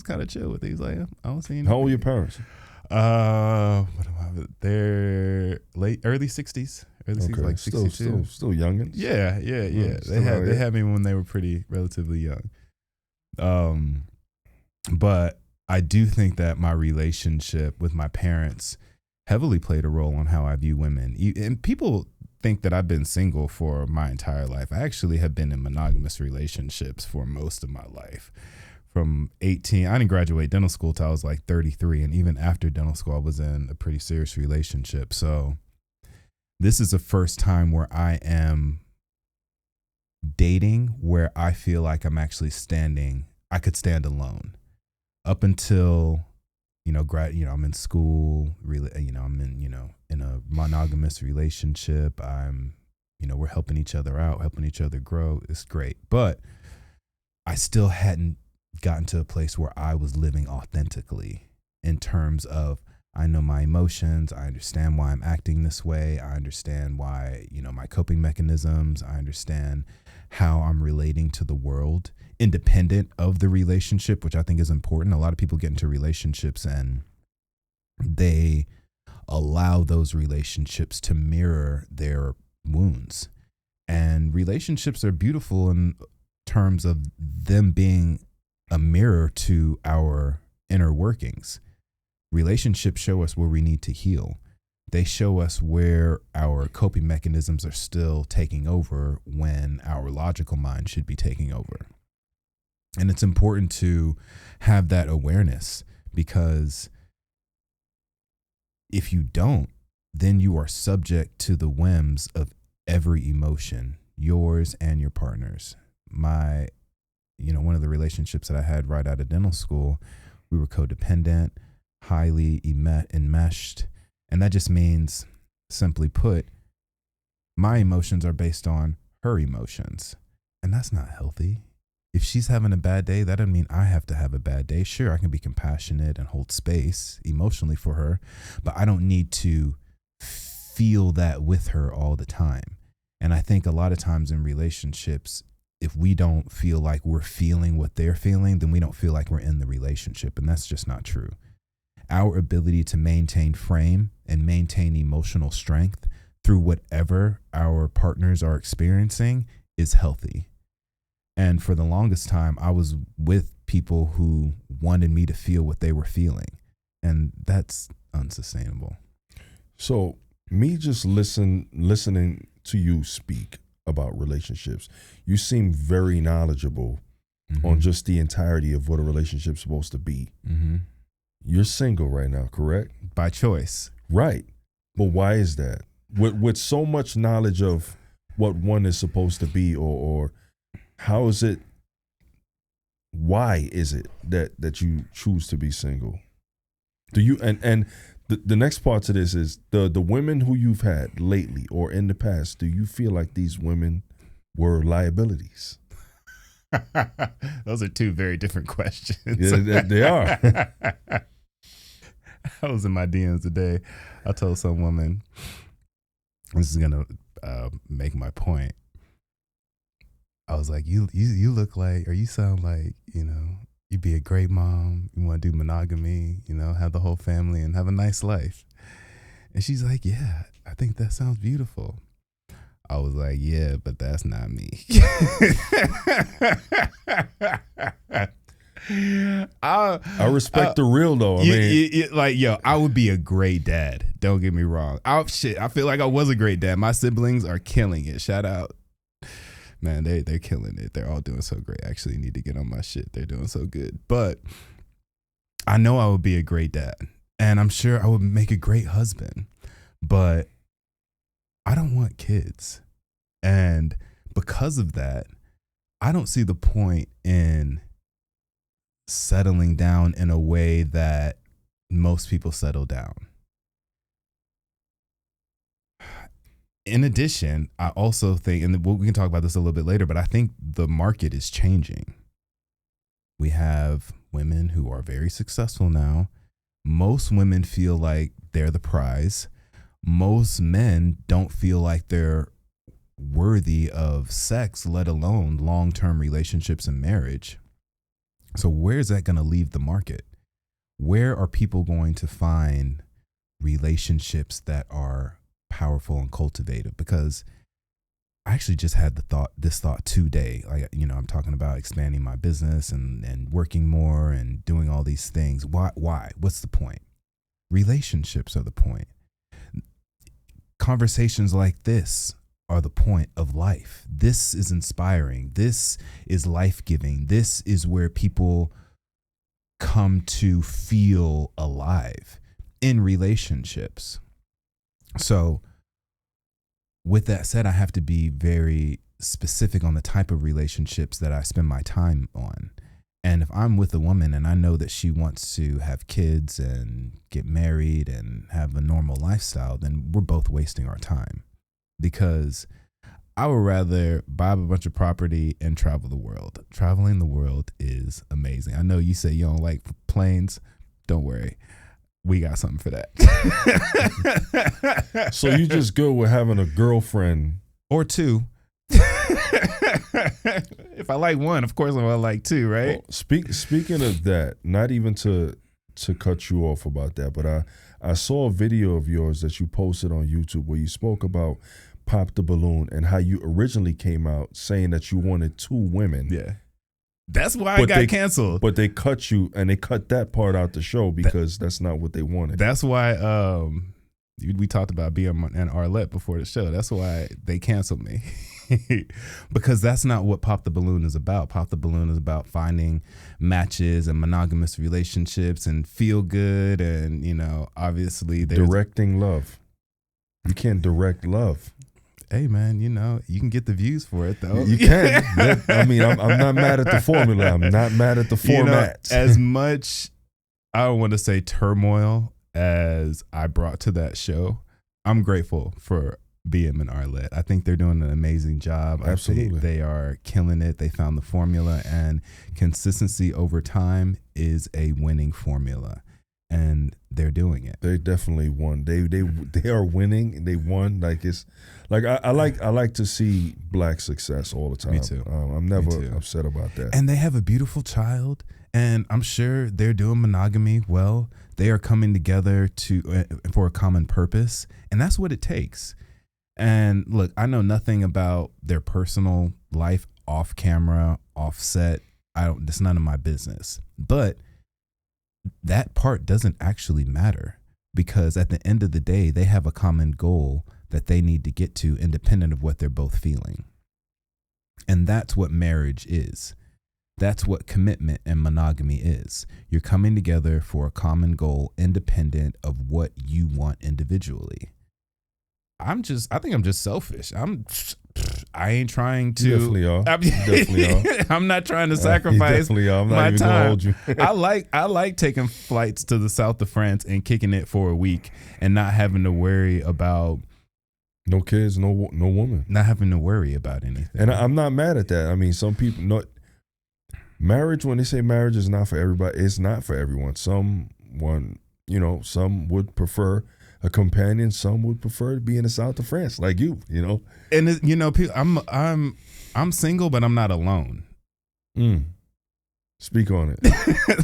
kind of chill with it. He was like, I don't see anything. How old are your parents? They're early 60s. Early 60s, like 62. Still youngins. Yeah. They had me when they were relatively young. But I do think that my relationship with my parents heavily played a role on how I view women. And people think that I've been single for my entire life. I actually have been in monogamous relationships for most of my life. From 18, I didn't graduate dental school till I was like 33. And even after dental school, I was in a pretty serious relationship. So this is the first time where I am dating where I feel like I'm actually I could stand alone. Up until, I'm in school, really, I'm in a monogamous relationship. We're helping each other out, helping each other grow. It's great. But I still hadn't gotten to a place where I was living authentically in terms of, I know my emotions. I understand why I'm acting this way. I understand why, my coping mechanisms. I understand how I'm relating to the world independent of the relationship, which I think is important. A lot of people get into relationships and they allow those relationships to mirror their wounds. And relationships are beautiful in terms of them being a mirror to our inner workings. Relationships show us where we need to heal. They show us where our coping mechanisms are still taking over when our logical mind should be taking over. And it's important to have that awareness, because if you don't, then you are subject to the whims of every emotion, yours and your partner's. One of the relationships that I had right out of dental school, we were codependent, highly enmeshed. And that just means, simply put, my emotions are based on her emotions. And that's not healthy. If she's having a bad day, that doesn't mean I have to have a bad day. Sure, I can be compassionate and hold space emotionally for her, but I don't need to feel that with her all the time. And I think a lot of times in relationships, if we don't feel like we're feeling what they're feeling, then we don't feel like we're in the relationship. And that's just not true. Our ability to maintain frame and maintain emotional strength through whatever our partners are experiencing is healthy. And for the longest time, I was with people who wanted me to feel what they were feeling. And that's unsustainable. So me just listening to you speak about relationships, you seem very knowledgeable on just the entirety of what a relationship's supposed to be. Mm-hmm. You're single right now, correct? By choice. Right. But why is that? With so much knowledge of what one is supposed to be, or how is it, why is it that you choose to be single? Do you, and the next part to this is the women who you've had lately or in the past, do you feel like these women were liabilities? Those are two very different questions. Yeah, they are. I was in my DMs today. I told some woman, this is gonna make my point. I was like, you look like, or you sound like, you'd be a great mom. You want to do monogamy, have the whole family and have a nice life. And she's like, yeah, I think that sounds beautiful. I was like, yeah, but that's not me. I respect the real though. I would be a great dad. Don't get me wrong. I feel like I was a great dad. My siblings are killing it. Shout out. Man, they're killing it. They're all doing so great. Actually, need to get on my shit. They're doing so good. But I know I would be a great dad. And I'm sure I would make a great husband. But I don't want kids. And because of that, I don't see the point in settling down in a way that most people settle down. In addition, I also think, and we can talk about this a little bit later, but I think the market is changing. We have women who are very successful now. Most women feel like they're the prize. Most men don't feel like they're worthy of sex, let alone long-term relationships and marriage. So where is that going to leave the market? Where are people going to find relationships that are powerful and cultivative? Because I actually just had this thought today. Like, I'm talking about expanding my business and working more and doing all these things. Why? What's the point? Relationships are the point. Conversations like this are the point of life. This is inspiring. This is life-giving. This is where people come to feel alive in relationships. So with that said, I have to be very specific on the type of relationships that I spend my time on. And if I'm with a woman and I know that she wants to have kids and get married and have a normal lifestyle, then we're both wasting our time. Because I would rather buy a bunch of property and travel the world. Traveling the world is amazing. I know you say you don't like planes. Don't worry. We got something for that. So you just go with having a girlfriend or two. If I like one, of course I like two, right? Well, speaking of that, not even to cut you off about that, but I saw a video of yours that you posted on YouTube where you spoke about Pop the Balloon and how you originally came out saying that you wanted two women. Yeah. That's why I got canceled. But they cut you, and they cut that part out the show because that's not what they wanted. That's why we talked about being an Arlette before the show. That's why they canceled me. Because that's not what Pop the Balloon is about. Pop the Balloon is about finding matches and monogamous relationships and feel good, and obviously there's directing love. You can't direct love. Hey man, you can get the views for it though. You can. I mean, I'm not mad at the formula. I'm not mad at the formats. As much, I don't want to say turmoil as I brought to that show, I'm grateful for BM and Arlette. I think they're doing an amazing job. Absolutely. They are killing it. They found the formula, and consistency over time is a winning formula. And they're doing it. They definitely won. They are winning, and they won. Like it's like I like to see Black success all the time. Me too. I'm never upset about that. And they have a beautiful child, and I'm sure they're doing monogamy well. They are coming together for a common purpose, and that's what it takes. And look, I know nothing about their personal life off camera, off set. It's none of my business. But that part doesn't actually matter, because at the end of the day, they have a common goal that they need to get to, independent of what they're both feeling. And that's what marriage is. That's what commitment and monogamy is. You're coming together for a common goal, independent of what you want individually. I think I'm just selfish. I ain't trying to. You definitely are. Definitely are. I'm not trying to sacrifice I'm not my even time. Gonna hold you. I like taking flights to the south of France and kicking it for a week and not having to worry about No kids, no woman. Not having to worry about anything. And I'm not mad at that. I mean, some people marriage, when they say marriage is not for everybody, it's not for everyone. Some would prefer a companion. Some would prefer to be in the south of France, like you. And I'm single, but I'm not alone. Speak on it.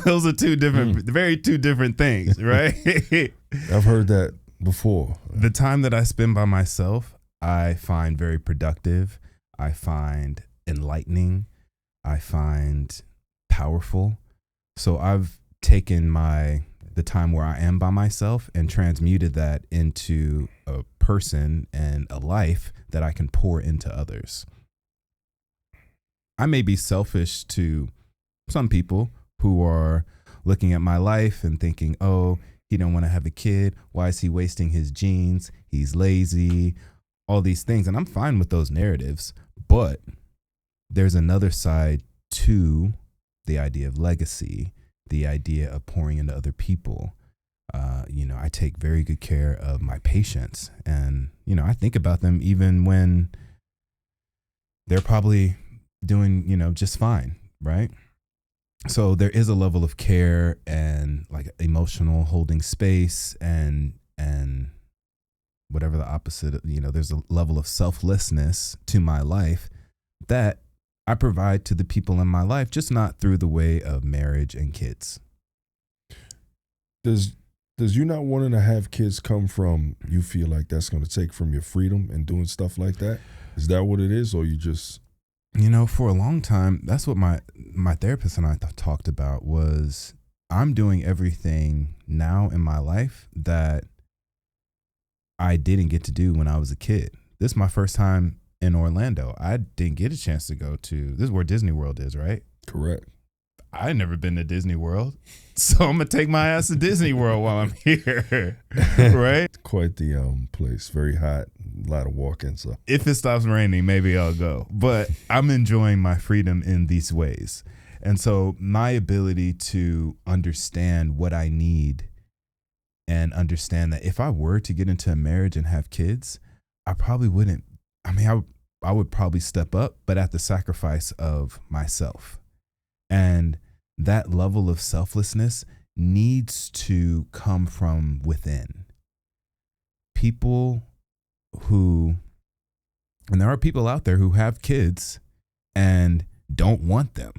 Those are two different things, right? I've heard that before. The time that I spend by myself, I find very productive. I find enlightening. I find powerful. So I've taken the time where I am by myself and transmuted that into a person and a life that I can pour into others. I may be selfish to some people who are looking at my life and thinking, oh, he don't want to have a kid. Why is he wasting his genes? He's lazy, all these things. And I'm fine with those narratives. But there's another side to the idea of legacy, the idea of pouring into other people. I take very good care of my patients. And, I think about them even when they're probably doing, just fine, right? So there is a level of care and like emotional holding space and whatever the opposite, there's a level of selflessness to my life that I provide to the people in my life, just not through the way of marriage and kids. Does you not wanting to have kids come from, you feel like that's going to take from your freedom and doing stuff like that? Is that what it is? Or you just... For a long time, that's what my therapist and I talked about was I'm doing everything now in my life that I didn't get to do when I was a kid. This is my first time in Orlando. I didn't get a chance to go to, this is where Disney World is, right? Correct. I've never been to Disney World, so I'm going to take my ass to Disney World while I'm here, right? Quite the place. Very hot, a lot of walking. So if it stops raining, maybe I'll go. But I'm enjoying my freedom in these ways. And so my ability to understand what I need and understand that if I were to get into a marriage and have kids, I probably wouldn't. I would probably step up, but at the sacrifice of myself. And that level of selflessness needs to come from within. People and there are people out there who have kids and don't want them,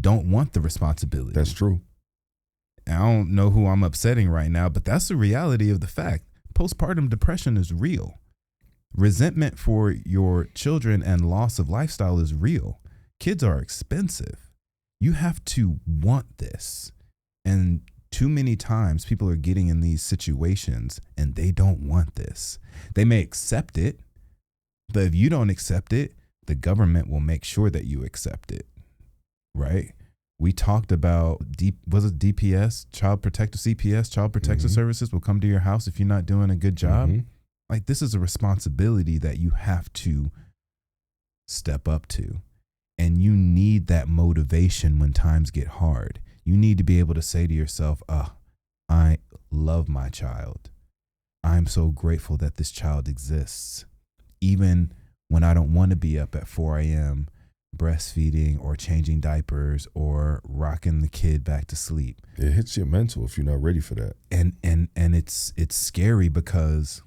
don't want the responsibility. That's true. I don't know who I'm upsetting right now, but that's the reality of the fact. Postpartum depression is real. Resentment for your children and loss of lifestyle is real. Kids are expensive. You have to want this. And too many times people are getting in these situations and they don't want this. They may accept it, but if you don't accept it, the government will make sure that you accept it, right? We talked about DPS, Child Protective CPS, Child Protective Services will come to your house if you're not doing a good job. Like, this is a responsibility that you have to step up to. And you need that motivation when times get hard. You need to be able to say to yourself, I love my child. I'm so grateful that this child exists. Even when I don't want to be up at 4 a.m. breastfeeding or changing diapers or rocking the kid back to sleep. It hits your mental if you're not ready for that. And it's scary because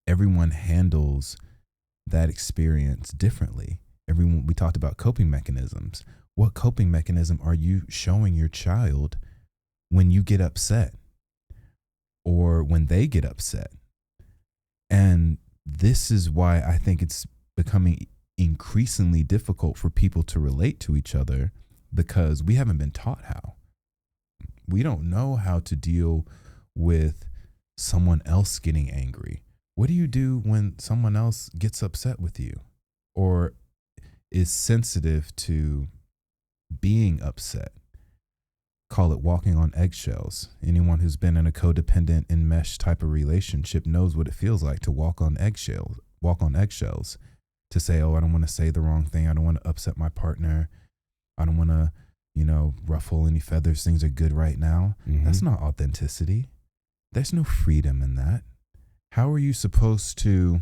everyone handles that experience differently. We talked about coping mechanisms. What coping mechanism are you showing your child when you get upset or when they get upset? And this is why I think it's becoming increasingly difficult for people to relate to each other, because we haven't been taught how. We don't know how to deal with someone else getting angry. What do you do when someone else gets upset with you or is sensitive to being upset? Call it walking on eggshells. Anyone who's been in a codependent enmesh type of relationship knows what it feels like to walk on eggshells, to say, oh, I don't want to say the wrong thing. I don't want to upset my partner. I don't want to, ruffle any feathers. Things are good right now. That's not authenticity. There's no freedom in that. How are you supposed to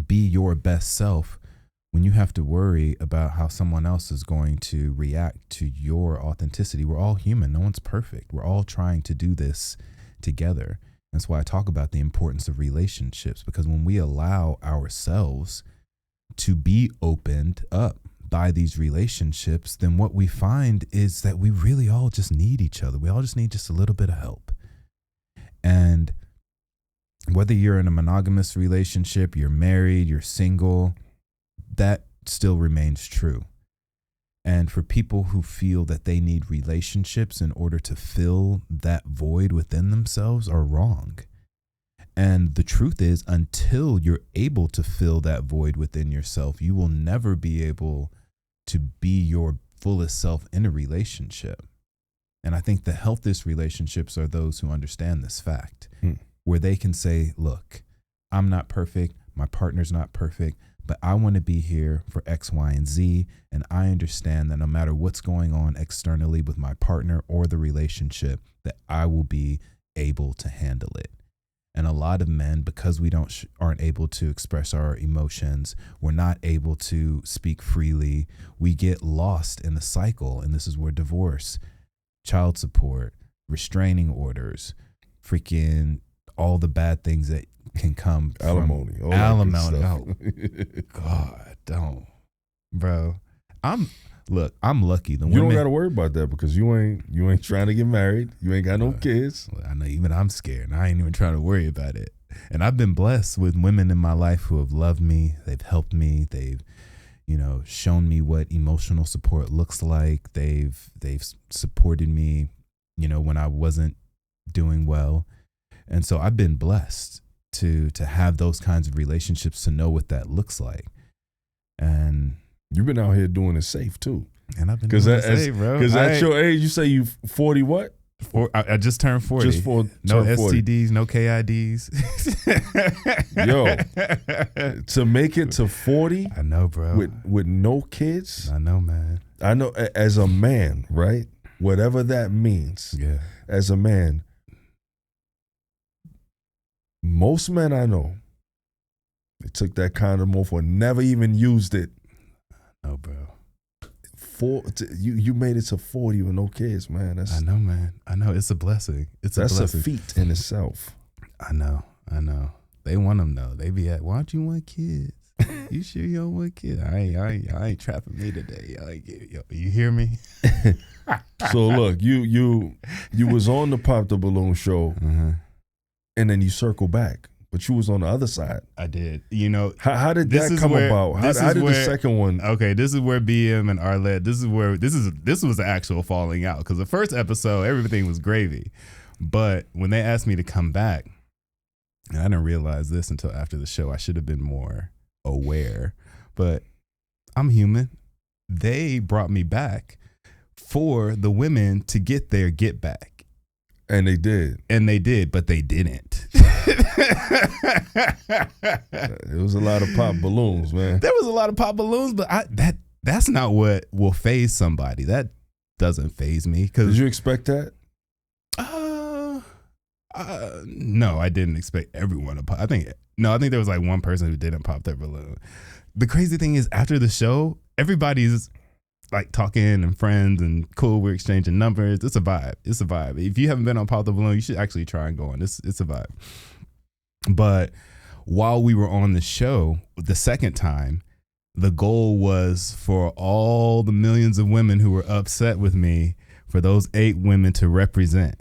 be your best self when you have to worry about how someone else is going to react to your authenticity? We're all human. No one's perfect. We're all trying to do this together. That's why I talk about the importance of relationships, because when we allow ourselves to be opened up by these relationships, then what we find is that we really all just need each other. We all just need just a little bit of help. And whether you're in a monogamous relationship, you're married, you're single, that still remains true. And for people who feel that they need relationships in order to fill that void within themselves are wrong. And the truth is, until you're able to fill that void within yourself, you will never be able to be your fullest self in a relationship. And I think the healthiest relationships are those who understand this fact, where they can say, look, I'm not perfect. My partner's not perfect, but I want to be here for X, Y, and Z. And I understand that no matter what's going on externally with my partner or the relationship, that I will be able to handle it. And a lot of men, because we aren't able to express our emotions, we're not able to speak freely, we get lost in the cycle. And this is where divorce, child support, restraining orders, freaking all the bad things that can come alimony, from alimony. Oh, God, don't, bro. I'm lucky. The you women, don't got to worry about that because you ain't trying to get married. You ain't got no kids. I know, even I'm scared. I ain't even trying to worry about it. And I've been blessed with women in my life who have loved me. They've helped me. They've, shown me what emotional support looks like. They've supported me, when I wasn't doing well. And so I've been blessed to have those kinds of relationships, to know what that looks like. And you've been out here doing it safe too. And I've been doing it safe, bro. Because at your age, you say you 40 what? I just turned 40. Just for no STDs, 40. No KIDs. Yo, to make it to 40, I know, bro. With no kids. I know, man. I know, as a man, right? Whatever that means. Yeah. As a man, most men I know, they took that condom off or never even used it. No, bro. You made it to 40 with no kids, man. I know, man. I know. It's a blessing. That's a feat in itself. I know. They want them though. They be at, why don't you want kids? You sure you don't want kids? I ain't trapping me today. Yo, you hear me? So look, you was on the Pop the Balloon show, and then you circle back. But you was on the other side. I did. How did that come about? How did the second one? Okay, this is where BM and Arlette. This was the actual falling out, because the first episode everything was gravy, but when they asked me to come back, and I didn't realize this until after the show. I should have been more aware, but I'm human. They brought me back for the women to get their get back. And they did. But they didn't. It was a lot of pop balloons, man. There was a lot of pop balloons, but that's not what will faze somebody. That doesn't faze me. Did you expect that? No, I didn't expect everyone to pop. I think there was like one person who didn't pop their balloon. The crazy thing is, after the show, everybody's like talking and friends and cool. We're exchanging numbers. It's a vibe. If you haven't been on Pop the Balloon, you should actually try and go on. It's a vibe. But while we were on the show the second time, the goal was for all the millions of women who were upset with me, for those 8 women to represent.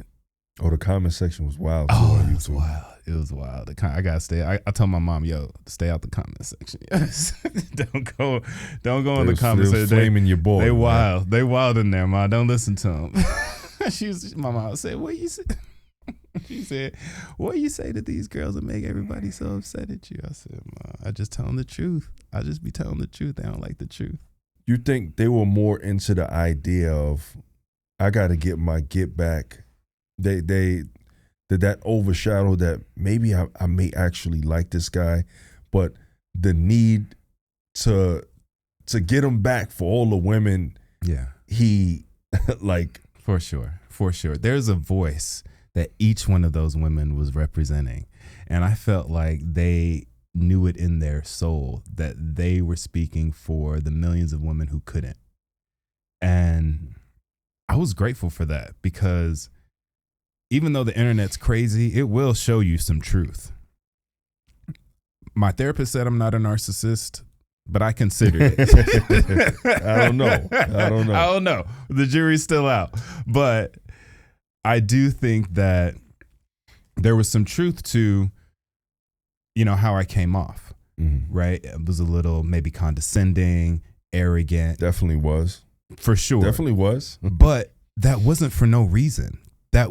Oh, the comment section was wild. Oh, it was wild. It was wild. I gotta stay. I told my mom, yo, stay out the comment section. Yes. don't go in the comment section. Flaming your boy. They wild. They wild in there, ma. Don't listen to them. My mom said, what you say? She said, what you say to these girls that make everybody so upset at you? I said, ma, I just tell them the truth. I just be telling the truth. They don't like the truth. You think they were more into the idea of, I got to get my get back? They did that overshadow that maybe I may actually like this guy, but the need to get him back for all the women, he like. For sure. There's a voice that each one of those women was representing, And I felt like they knew it in their soul that they were speaking for the millions of women who couldn't. And I was grateful for that, because even though the internet's crazy, it will show you some truth. My therapist said I'm not a narcissist, but I considered it. I don't know. The jury's still out. But I do think that there was some truth to, how I came off, right? It was a little maybe condescending, arrogant. Definitely was. For sure. Definitely was. But that wasn't for no reason. I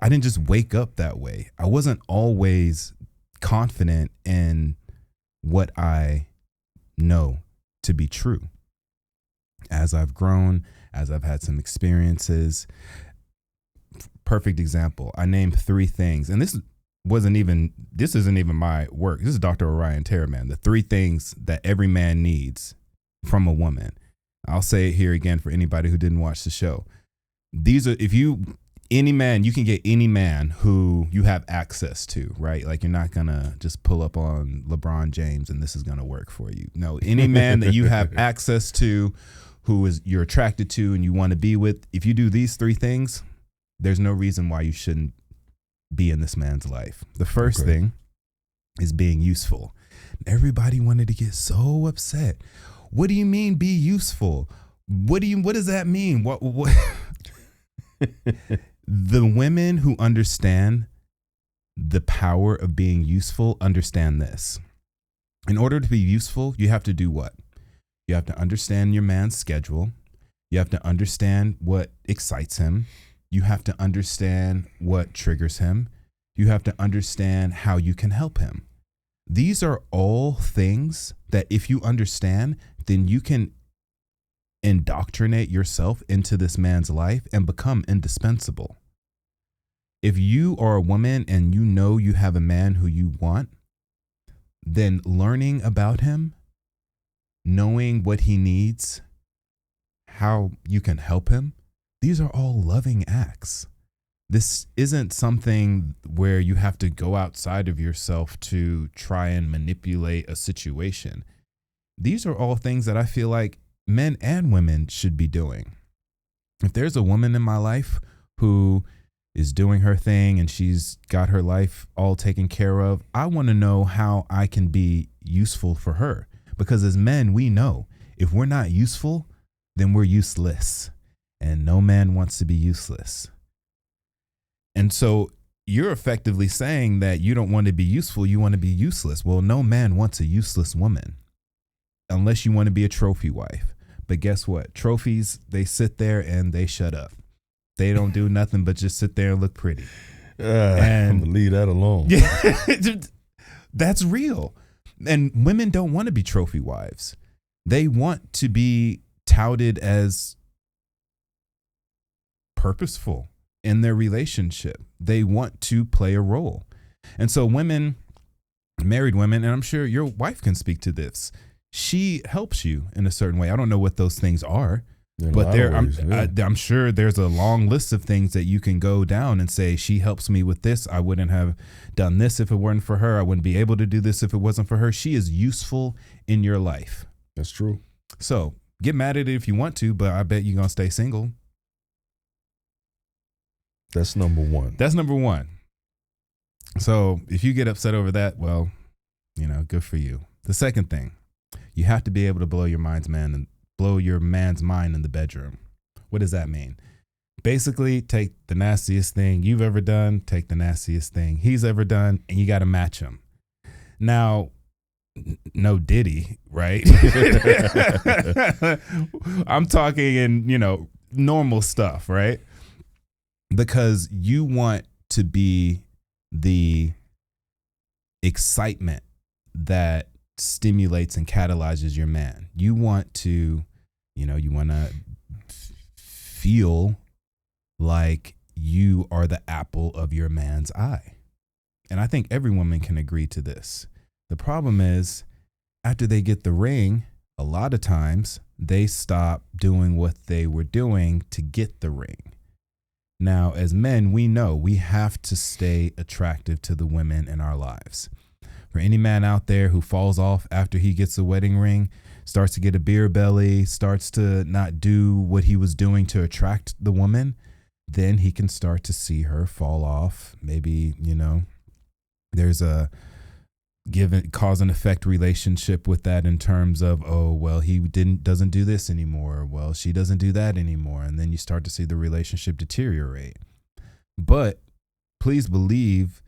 didn't just wake up that way. I wasn't always confident in what I know to be true. As I've grown, as I've had some experiences, perfect example. I named 3 things, and this isn't even my work. This is Dr. Orion Teraman. The 3 things that every man needs from a woman. I'll say it here again for anybody who didn't watch the show. These are, any man, you can get any man who you have access to, right? Like, you're not gonna just pull up on LeBron James and this is gonna work for you. No, any man that you have access to, you're attracted to and you want to be with, if you do these 3 things, there's no reason why you shouldn't be in this man's life. The first thing is being useful. Everybody wanted to get so upset. What do you mean be useful? What does that mean? What? The women who understand the power of being useful understand this. In order to be useful, you have to do what? You have to understand your man's schedule. You have to understand what excites him. You have to understand what triggers him. You have to understand how you can help him. These are all things that if you understand, then you can indoctrinate yourself into this man's life and become indispensable. If you are a woman and you know you have a man who you want, then learning about him, knowing what he needs, how you can help him, these are all loving acts. This isn't something where you have to go outside of yourself to try and manipulate a situation. These are all things that I feel like men and women should be doing. If there's a woman in my life who is doing her thing and she's got her life all taken care of, I want to know how I can be useful for her. Because as men, we know if we're not useful, then we're useless. And no man wants to be useless. And so you're effectively saying that you don't want to be useful, you want to be useless. Well, no man wants a useless woman unless you want to be a trophy wife. But guess what? Trophies, they sit there and they shut up. They don't do nothing but just sit there and look pretty. And I'm gonna leave that alone. Yeah, that's real. And women don't want to be trophy wives. They want to be touted as purposeful in their relationship. They want to play a role. And so women, married women, and I'm sure your wife can speak to this, she helps you in a certain way. I don't know what those things are, but I'm sure there's a long list of things that you can go down and say, she helps me with this. I wouldn't have done this if it weren't for her. I wouldn't be able to do this if it wasn't for her. She is useful in your life. That's true. So get mad at it if you want to, but I bet you're going to stay single. That's number one. That's number one. So if you get upset over that, well, good for you. The second thing, you have to be able to blow your man's mind in the bedroom. What does that mean? Basically, take the nastiest thing you've ever done, take the nastiest thing he's ever done, and you got to match them. Now, no Diddy, right? I'm talking in, normal stuff, right? Because you want to be the excitement that stimulates and catalyzes your man. You want to, you want to feel like you are the apple of your man's eye. And I think every woman can agree to this. The problem is, after they get the ring, a lot of times they stop doing what they were doing to get the ring. Now, as men, we know we have to stay attractive to the women in our lives. For any man out there who falls off after he gets a wedding ring, starts to get a beer belly, starts to not do what he was doing to attract the woman, then he can start to see her fall off. Maybe, there's a cause and effect relationship with that in terms of, oh, well, he doesn't do this anymore. Well, she doesn't do that anymore. And then you start to see the relationship deteriorate. But please believe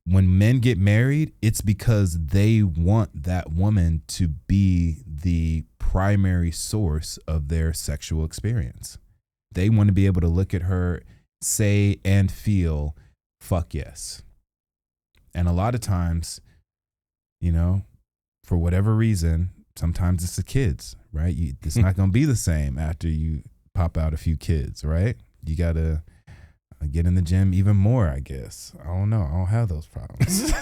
when men get married, it's because they want that woman to be the primary source of their sexual experience. They want to be able to look at her, say and feel, fuck yes. And a lot of times, for whatever reason, sometimes it's the kids, right? It's not going to be the same after you pop out a few kids, right? You got to get in the gym even more, I guess. I don't know. I don't have those problems.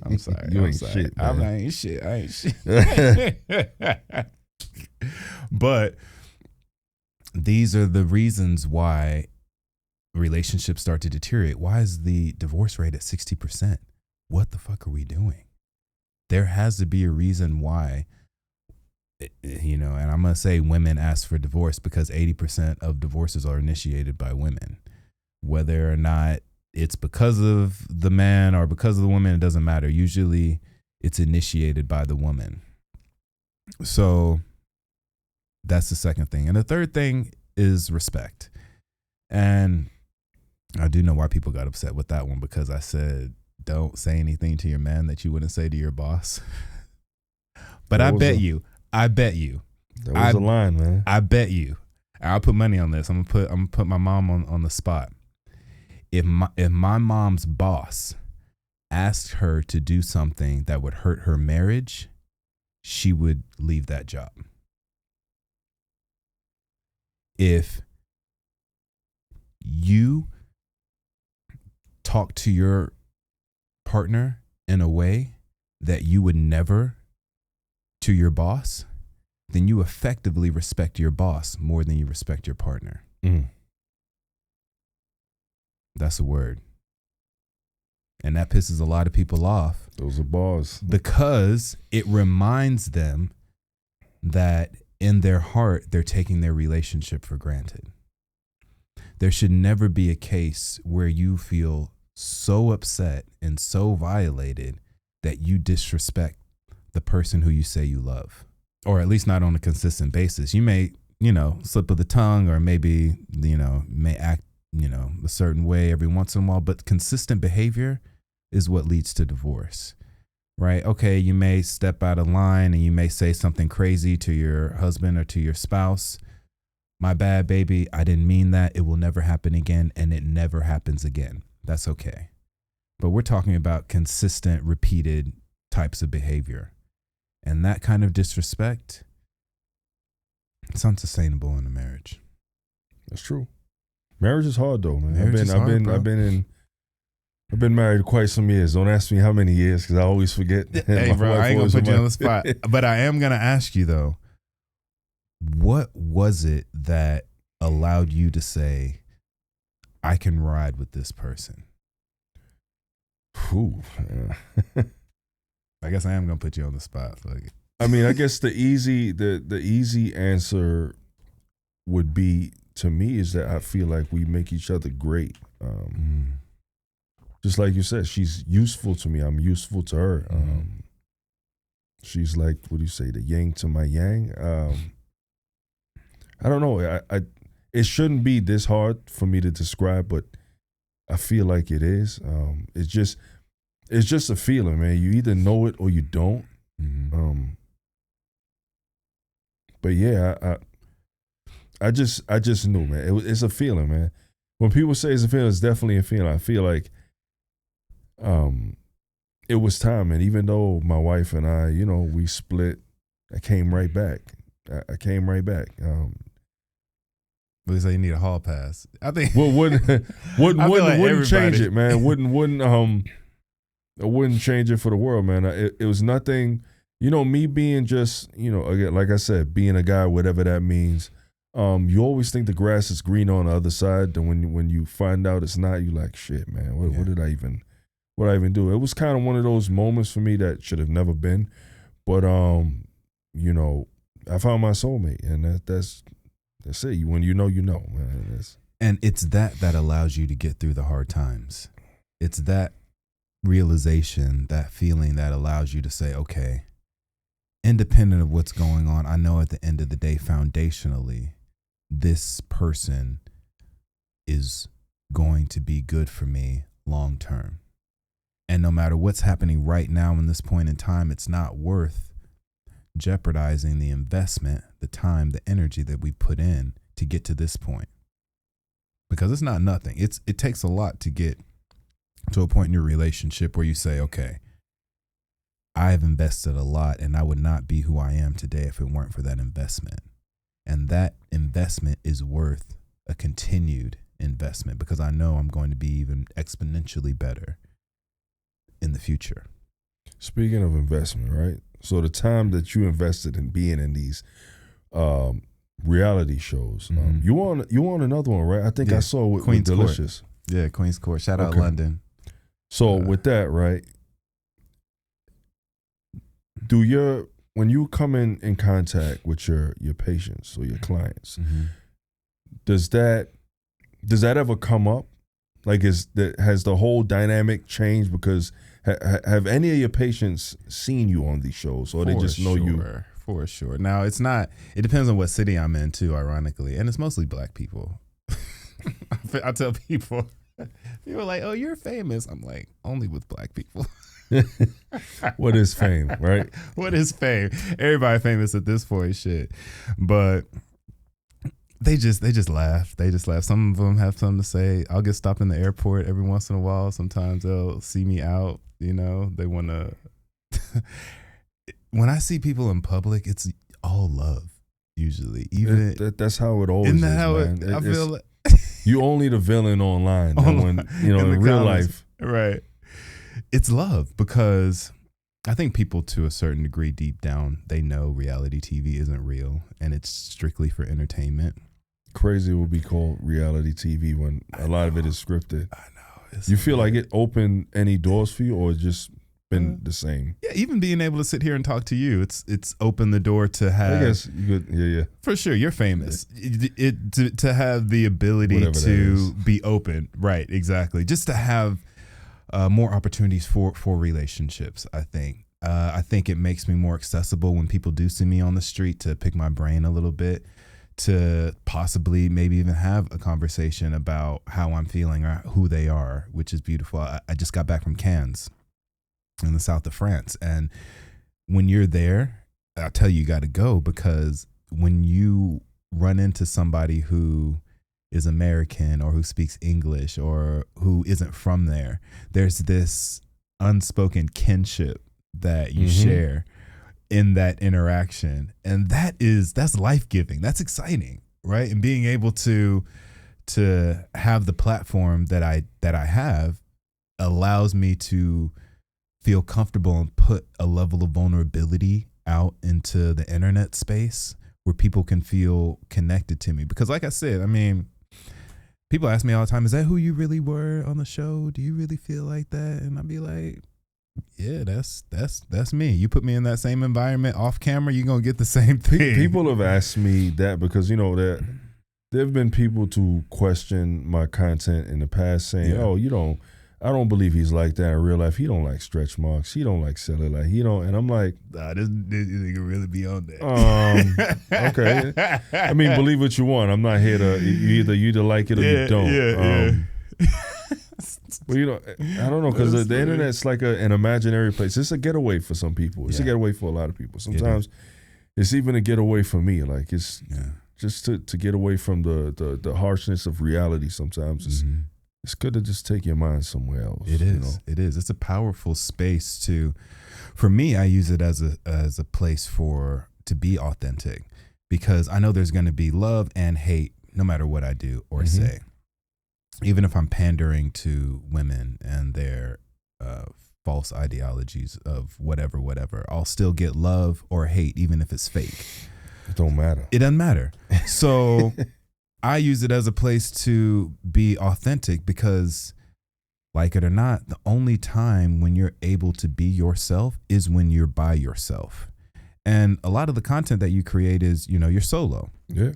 I'm sorry. You ain't shit, man. I ain't shit. But these are the reasons why relationships start to deteriorate. Why is the divorce rate at 60%? What the fuck are we doing? There has to be a reason why, and I'm going to say women ask for divorce because 80% of divorces are initiated by women. Whether or not it's because of the man or because of the woman, it doesn't matter. Usually it's initiated by the woman. So that's the second thing. And the third thing is respect. And I do know why people got upset with that one, because I said, don't say anything to your man that you wouldn't say to your boss. But I bet you. That was a line, man. I bet you. I'll put money on this. I'm gonna put my mom on the spot. If my mom's boss asked her to do something that would hurt her marriage, she would leave that job. If you talk to your partner in a way that you would never to your boss, then you effectively respect your boss more than you respect your partner. That's a word. And that pisses a lot of people off. Those are bars. Because it reminds them that in their heart, they're taking their relationship for granted. There should never be a case where you feel so upset and so violated that you disrespect the person who you say you love, or at least not on a consistent basis. You may, slip of the tongue, or maybe, may act, a certain way every once in a while, but consistent behavior is what leads to divorce, right? Okay, you may step out of line and you may say something crazy to your husband or to your spouse. My bad, baby. I didn't mean that. It will never happen again, and it never happens again. That's okay. But we're talking about consistent, repeated types of behavior. And that kind of disrespect, it's unsustainable in a marriage. That's true. Marriage is hard though, man. I've been married quite some years. Don't ask me how many years, because I always forget. Hey, bro, I ain't gonna put you on the spot. But I am gonna ask you though, what was it that allowed you to say, I can ride with this person? I guess I am gonna put you on the spot. I mean, I guess the easy answer would be, to me, is that I feel like we make each other great. Just like you said, she's useful to me. I'm useful to her. She's like, what do you say, the yin to my yang? I don't know. It shouldn't be this hard for me to describe, but I feel like it is. It's just a feeling, man. You either know it or you don't. But yeah, I just knew, man. It's a feeling, man. When people say it's a feeling, it's definitely a feeling. I feel like it was time, and even though my wife and I, we split, I came right back. I came right back. Looks like you need a hall pass. I think. Well, wouldn't change it, man. Wouldn't change it for the world, man. It was nothing. me being just, again, like I said, being a guy, whatever that means, you always think the grass is green on the other side. Then when you find out it's not, you like, shit, man, what did I even do? It was kind of one of those moments for me that should have never been. But, I found my soulmate, and that's it. When you know, man. And it's that allows you to get through the hard times. It's that realization, that feeling that allows you to say, okay, independent of what's going on, I know at the end of the day, foundationally, this person is going to be good for me long term. And no matter what's happening right now in this point in time, it's not worth jeopardizing the investment, the time, the energy that we put in to get to this point. Because it's not nothing. It takes a lot to get to a point in your relationship where you say, okay, I've invested a lot and I would not be who I am today if it weren't for that investment. And that investment is worth a continued investment because I know I'm going to be even exponentially better in the future. Speaking of investment, right? So the time that you invested in being in these reality shows, you on another one, right? I think I saw with Delicious. Court. Yeah, Queen's Court. Shout out London. So with that, right? When you come in contact with your patients or your clients, does that ever come up? Like, has the whole dynamic changed because have any of your patients seen you on these shows, or they just know you? For sure. Now, it's not. It depends on what city I'm in too, ironically, and it's mostly black people. I tell people are like, "Oh, you're famous." I'm like, only with black people. What is fame, right? What is fame? Everybody famous at this point, shit. But they just laugh. They just laugh. Some of them have something to say. I'll get stopped in the airport every once in a while. Sometimes they'll see me out. They want to. When I see people in public, it's all love. Usually, even that's how it always is. Man. I feel like you only the villain online. When in real life, right? It's love because I think people to a certain degree deep down, they know reality TV isn't real and it's strictly for entertainment. Crazy will be called reality TV when a lot of it is scripted. I know. You feel like it opened any doors for you or just been the same? Yeah, even being able to sit here and talk to you, it's opened the door to have. I guess you could, yeah. For sure, you're famous. To have the ability to be open, right? Exactly. Just to have more opportunities for relationships. I think it makes me more accessible when people do see me on the street to pick my brain a little bit, to possibly maybe even have a conversation about how I'm feeling or who they are, which is beautiful. I just got back from Cannes in the south of France. And when you're there, I'll tell you got to go, because when you run into somebody who is American or who speaks English or who isn't from there, there's this unspoken kinship that you share in that interaction. And that's life-giving. That's exciting, right? And being able to have the platform that I have allows me to feel comfortable and put a level of vulnerability out into the internet space where people can feel connected to me. Because like I said, I mean, people ask me all the time, is that who you really were on the show? Do you really feel like that? And I'd be like, yeah, that's me. You put me in that same environment off camera, you're going to get the same thing. People have asked me that because, that there have been people to question my content in the past saying, I don't believe he's like that in real life. He don't like stretch marks. He don't like cellulite. He don't. And I'm like, nah, this nigga really be on that. Okay. I mean, believe what you want. I'm not here to, you either like it or you don't. Well, I don't know, because the internet's like an imaginary place. It's a getaway for some people. It's a getaway for a lot of people. Sometimes it's even a getaway for me. Like it's just to get away from the harshness of reality. Sometimes it's good to just take your mind somewhere else. It is. It is. It's a powerful space for me, I use it as a place to be authentic, because I know there's going to be love and hate no matter what I do or say. Even if I'm pandering to women and their false ideologies of whatever. I'll still get love or hate, even if it's fake. It don't matter. It doesn't matter. So I use it as a place to be authentic because, like it or not, the only time when you're able to be yourself is when you're by yourself. And a lot of the content that you create is, you're solo. Yeah.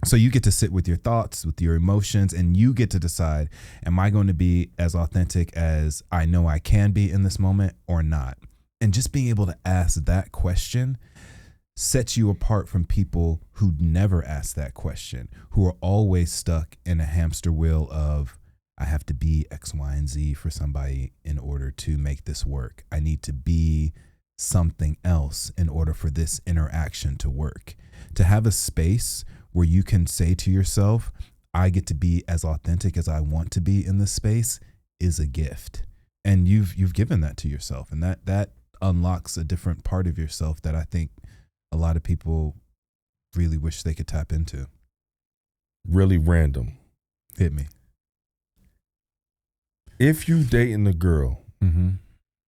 So you get to sit with your thoughts, with your emotions, and you get to decide, am I going to be as authentic as I know I can be in this moment or not? And just being able to ask that question sets you apart from people who never ask that question, who are always stuck in a hamster wheel of, I have to be X, Y, and Z for somebody in order to make this work. I need to be something else in order for this interaction to work. To have a space where you can say to yourself, I get to be as authentic as I want to be in this space is a gift. And you've given that to yourself. And that unlocks a different part of yourself that I think a lot of people really wish they could tap into. Really random. Hit me. If you dating a girl,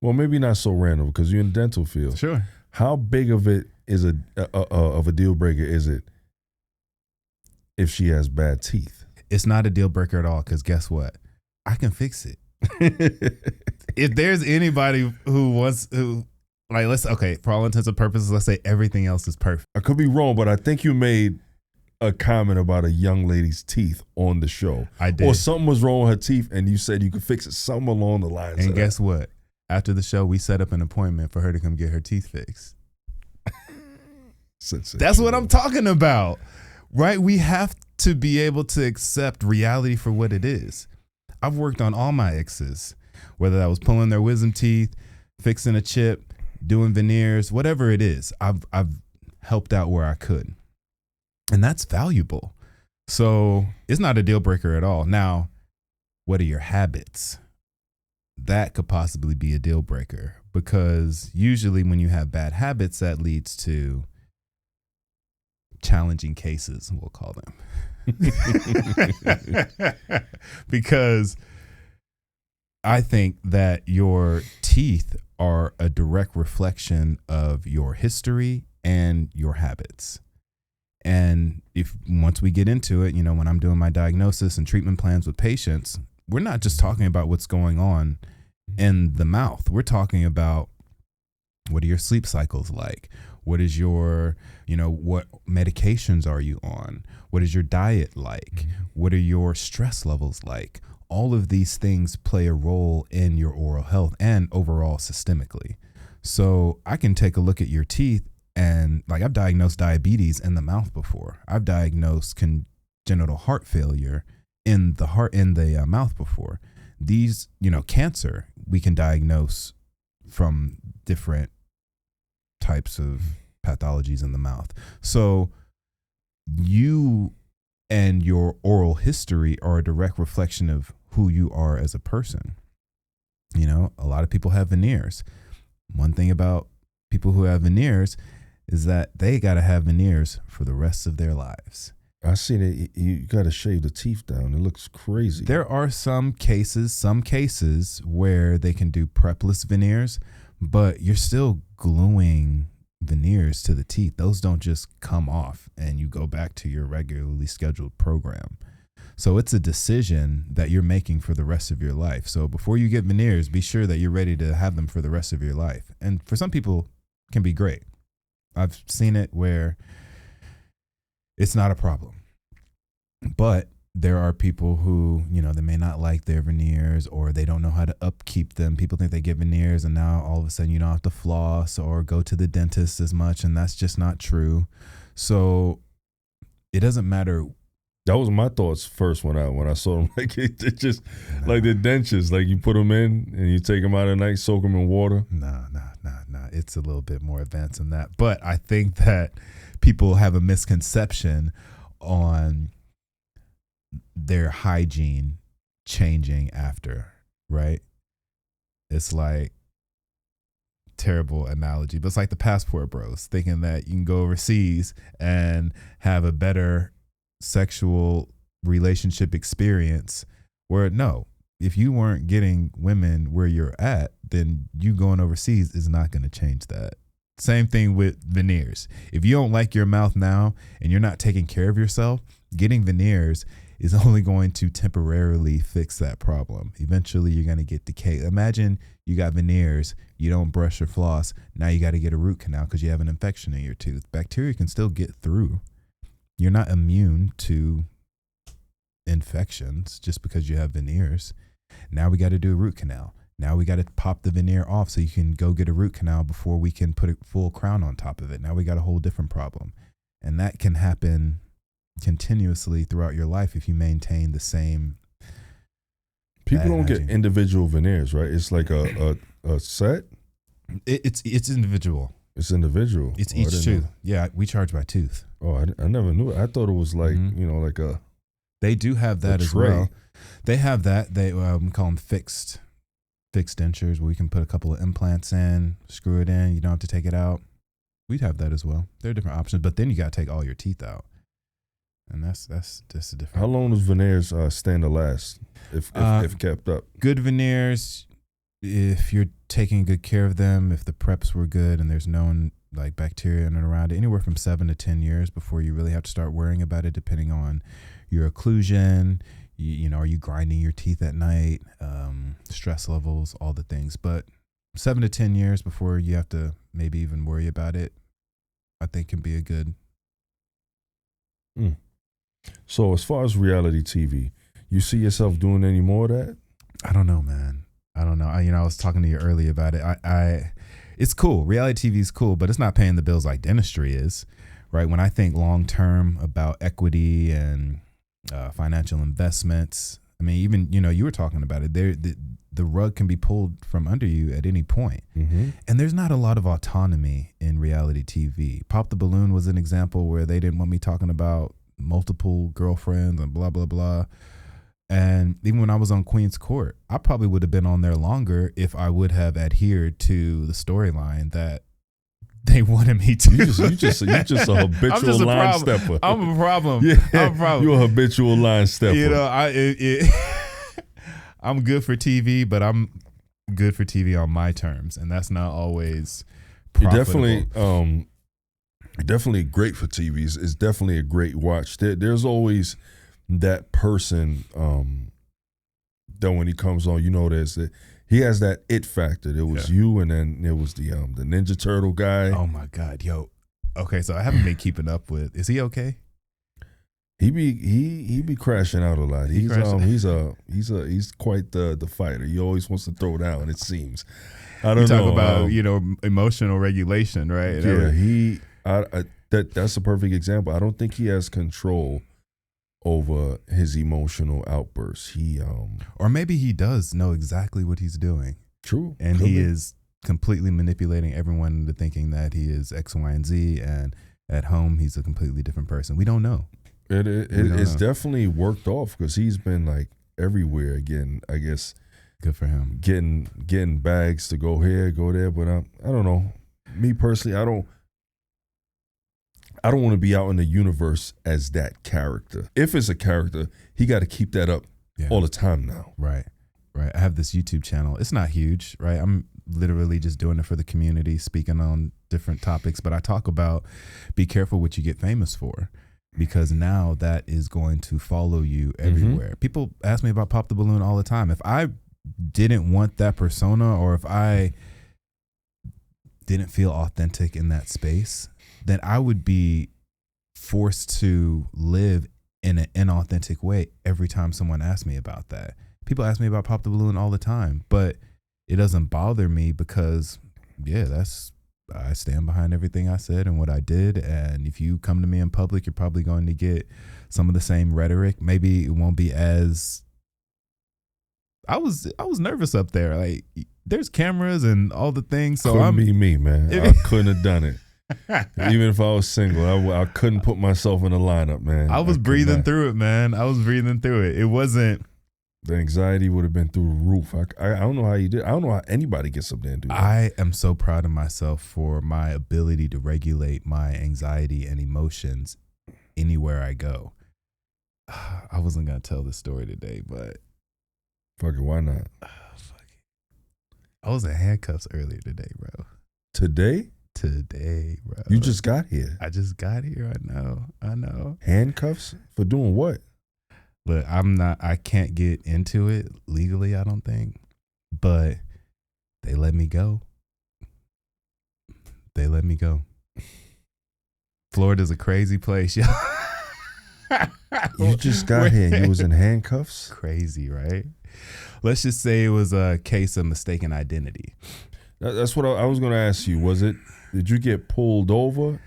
well, maybe not so random because you're in the dental field. Sure. How big of it is of a deal breaker is it if she has bad teeth? It's not a deal breaker at all because guess what? I can fix it. If there's anybody for all intents and purposes, let's say everything else is perfect. I could be wrong, but I think you made a comment about a young lady's teeth on the show. I did. Or something was wrong with her teeth and you said you could fix it, something along the lines And of guess what? After the show, we set up an appointment for her to come get her teeth fixed. That's what I'm talking about, right? We have to be able to accept reality for what it is. I've worked on all my exes, whether that was pulling their wisdom teeth, fixing a chip, doing veneers, whatever it is. I've helped out where I could. And that's valuable. So it's not a deal breaker at all. Now, what are your habits? That could possibly be a deal breaker because usually when you have bad habits, that leads to challenging cases, we'll call them. Because I think that your teeth are a direct reflection of your history and your habits. And if once we get into it, when I'm doing my diagnosis and treatment plans with patients, we're not just talking about what's going on in the mouth. We're talking about what are your sleep cycles like? What is your, what medications are you on? What is your diet like? What are your stress levels like? All of these things play a role in your oral health and overall systemically. So I can take a look at your teeth and I've diagnosed diabetes in the mouth before. I've diagnosed congenital heart failure in the mouth before. These, cancer, we can diagnose from different types of pathologies in the mouth. So you and your oral history are a direct reflection of who you are as a person. A lot of people have veneers. One thing about people who have veneers is that they got to have veneers for the rest of their lives. I seen it. You got to shave the teeth down. It looks crazy. There are some cases where they can do prepless veneers, but you're still gluing veneers to the teeth. Those don't just come off and you go back to your regularly scheduled program. So it's a decision that you're making for the rest of your life. So before you get veneers, be sure that you're ready to have them for the rest of your life. And for some people, it can be great. I've seen it where it's not a problem. But there are people who, they may not like their veneers or they don't know how to upkeep them. People think they get veneers and now all of a sudden you don't have to floss or go to the dentist as much. And that's just not true. So it doesn't matter. That was my thoughts first when I saw them. Like it just like the dentures, like you put them in and you take them out at night, soak them in water. No. It's a little bit more advanced than that. But I think that people have a misconception on their hygiene changing after, right? It's like terrible analogy, but it's like the passport bros thinking that you can go overseas and have a better sexual relationship experience where no, if you weren't getting women where you're at, then you going overseas is not going to change that. Same thing with veneers. If you don't like your mouth now and you're not taking care of yourself, getting veneers is only going to temporarily fix that problem. Eventually, you're going to get decay. Imagine you got veneers, you don't brush or floss. Now you got to get a root canal because you have an infection in your tooth. Bacteria can still get through. You're not immune to infections just because you have veneers. Now we got to do a root canal. Now we got to pop the veneer off so you can go get a root canal before we can put a full crown on top of it. Now we got a whole different problem. And that can happen continuously throughout your life if you maintain the same. People don't get individual veneers, right? It's like a set. It's individual. It's individual. It's each tooth. Yeah, we charge by tooth. Oh, I never knew it. I thought it was like, like a. They do have that as well. They have that. They we call them fixed dentures, where we can put a couple of implants in, screw it in. You don't have to take it out. We'd have that as well. There are different options, but then you got to take all your teeth out, and that's just a different. How long does veneers stand to last if kept up? Good veneers, if you're taking good care of them, if the preps were good and there's no like bacteria in and around it, anywhere from 7 to 10 years before you really have to start worrying about it, depending on your occlusion. You know, are you grinding your teeth at night? Stress levels, all the things. But 7 to 10 years before you have to maybe even worry about it, I think can be a good. So as far as reality TV, you see yourself doing any more of that? I don't know, man. I don't know. I was talking to you earlier about it. It's cool. Reality TV is cool, but it's not paying the bills like dentistry is, right? When I think long term about equity and financial investments, I mean, even you were talking about it. The rug can be pulled from under you at any point, and there's not a lot of autonomy in reality TV. Pop the Balloon was an example where they didn't want me talking about multiple girlfriends and blah blah blah. And even when I was on Queen's Court, I probably would have been on there longer if I would have adhered to the storyline that they wanted me to. You just a habitual line stepper. I'm a problem. Yeah, I'm a problem. You're a habitual line stepper. I'm good for TV, but I'm good for TV on my terms, and that's not always profitable. You're definitely great for TV. It's definitely a great watch. There's always that person that when he comes on, he has that it factor. There was you, and then there was the Ninja Turtle guy. Oh my God, yo. Okay, so I haven't been keeping up with. Is he okay? He be crashing out a lot. He's quite the fighter. He always wants to throw down. It seems. I don't know. Talk about emotional regulation, right? Yeah, that's a perfect example. I don't think he has control over his emotional outbursts. Or maybe he does know exactly what he's doing. True. And he is completely manipulating everyone into thinking that he is X, Y, and Z, and at home he's a completely different person. We don't know. It's definitely worked off because he's been like everywhere again, I guess. Good for him. Getting bags to go here, go there, but I don't know. Me personally, I don't want to be out in the universe as that character. If it's a character, he got to keep that up all the time now. Right. I have this YouTube channel. It's not huge, right? I'm literally just doing it for the community, speaking on different topics. But I talk about be careful what you get famous for, because now that is going to follow you everywhere. People ask me about Pop the Balloon all the time. If I didn't want that persona, or if I didn't feel authentic in that space, then I would be forced to live in an inauthentic way every time someone asks me about that. People ask me about Pop the Balloon all the time, but it doesn't bother me because, I stand behind everything I said and what I did. And if you come to me in public, you're probably going to get some of the same rhetoric. Maybe it won't be as. I was nervous up there. Like, there's cameras and all the things. So couldn't be me, man. I couldn't have done it. Even if I was single, I couldn't put myself in a lineup, man. I was breathing through it, man. I was breathing through it. It wasn't. The anxiety would have been through the roof. I don't know how you did. I don't know how anybody gets up there and do that. I am so proud of myself for my ability to regulate my anxiety and emotions anywhere I go. I wasn't going to tell this story today, but Fuck it, why not? I was in handcuffs earlier today, bro. Today? Today, bro. You just got here. I just got here. I know. Handcuffs? For doing what? But I can't get into it legally, I don't think. But they let me go. They let me go. Florida's a crazy place, y'all. You just got here and you was in handcuffs? Crazy, right? Let's just say it was a case of mistaken identity. That's what I was going to ask you. Did you get pulled over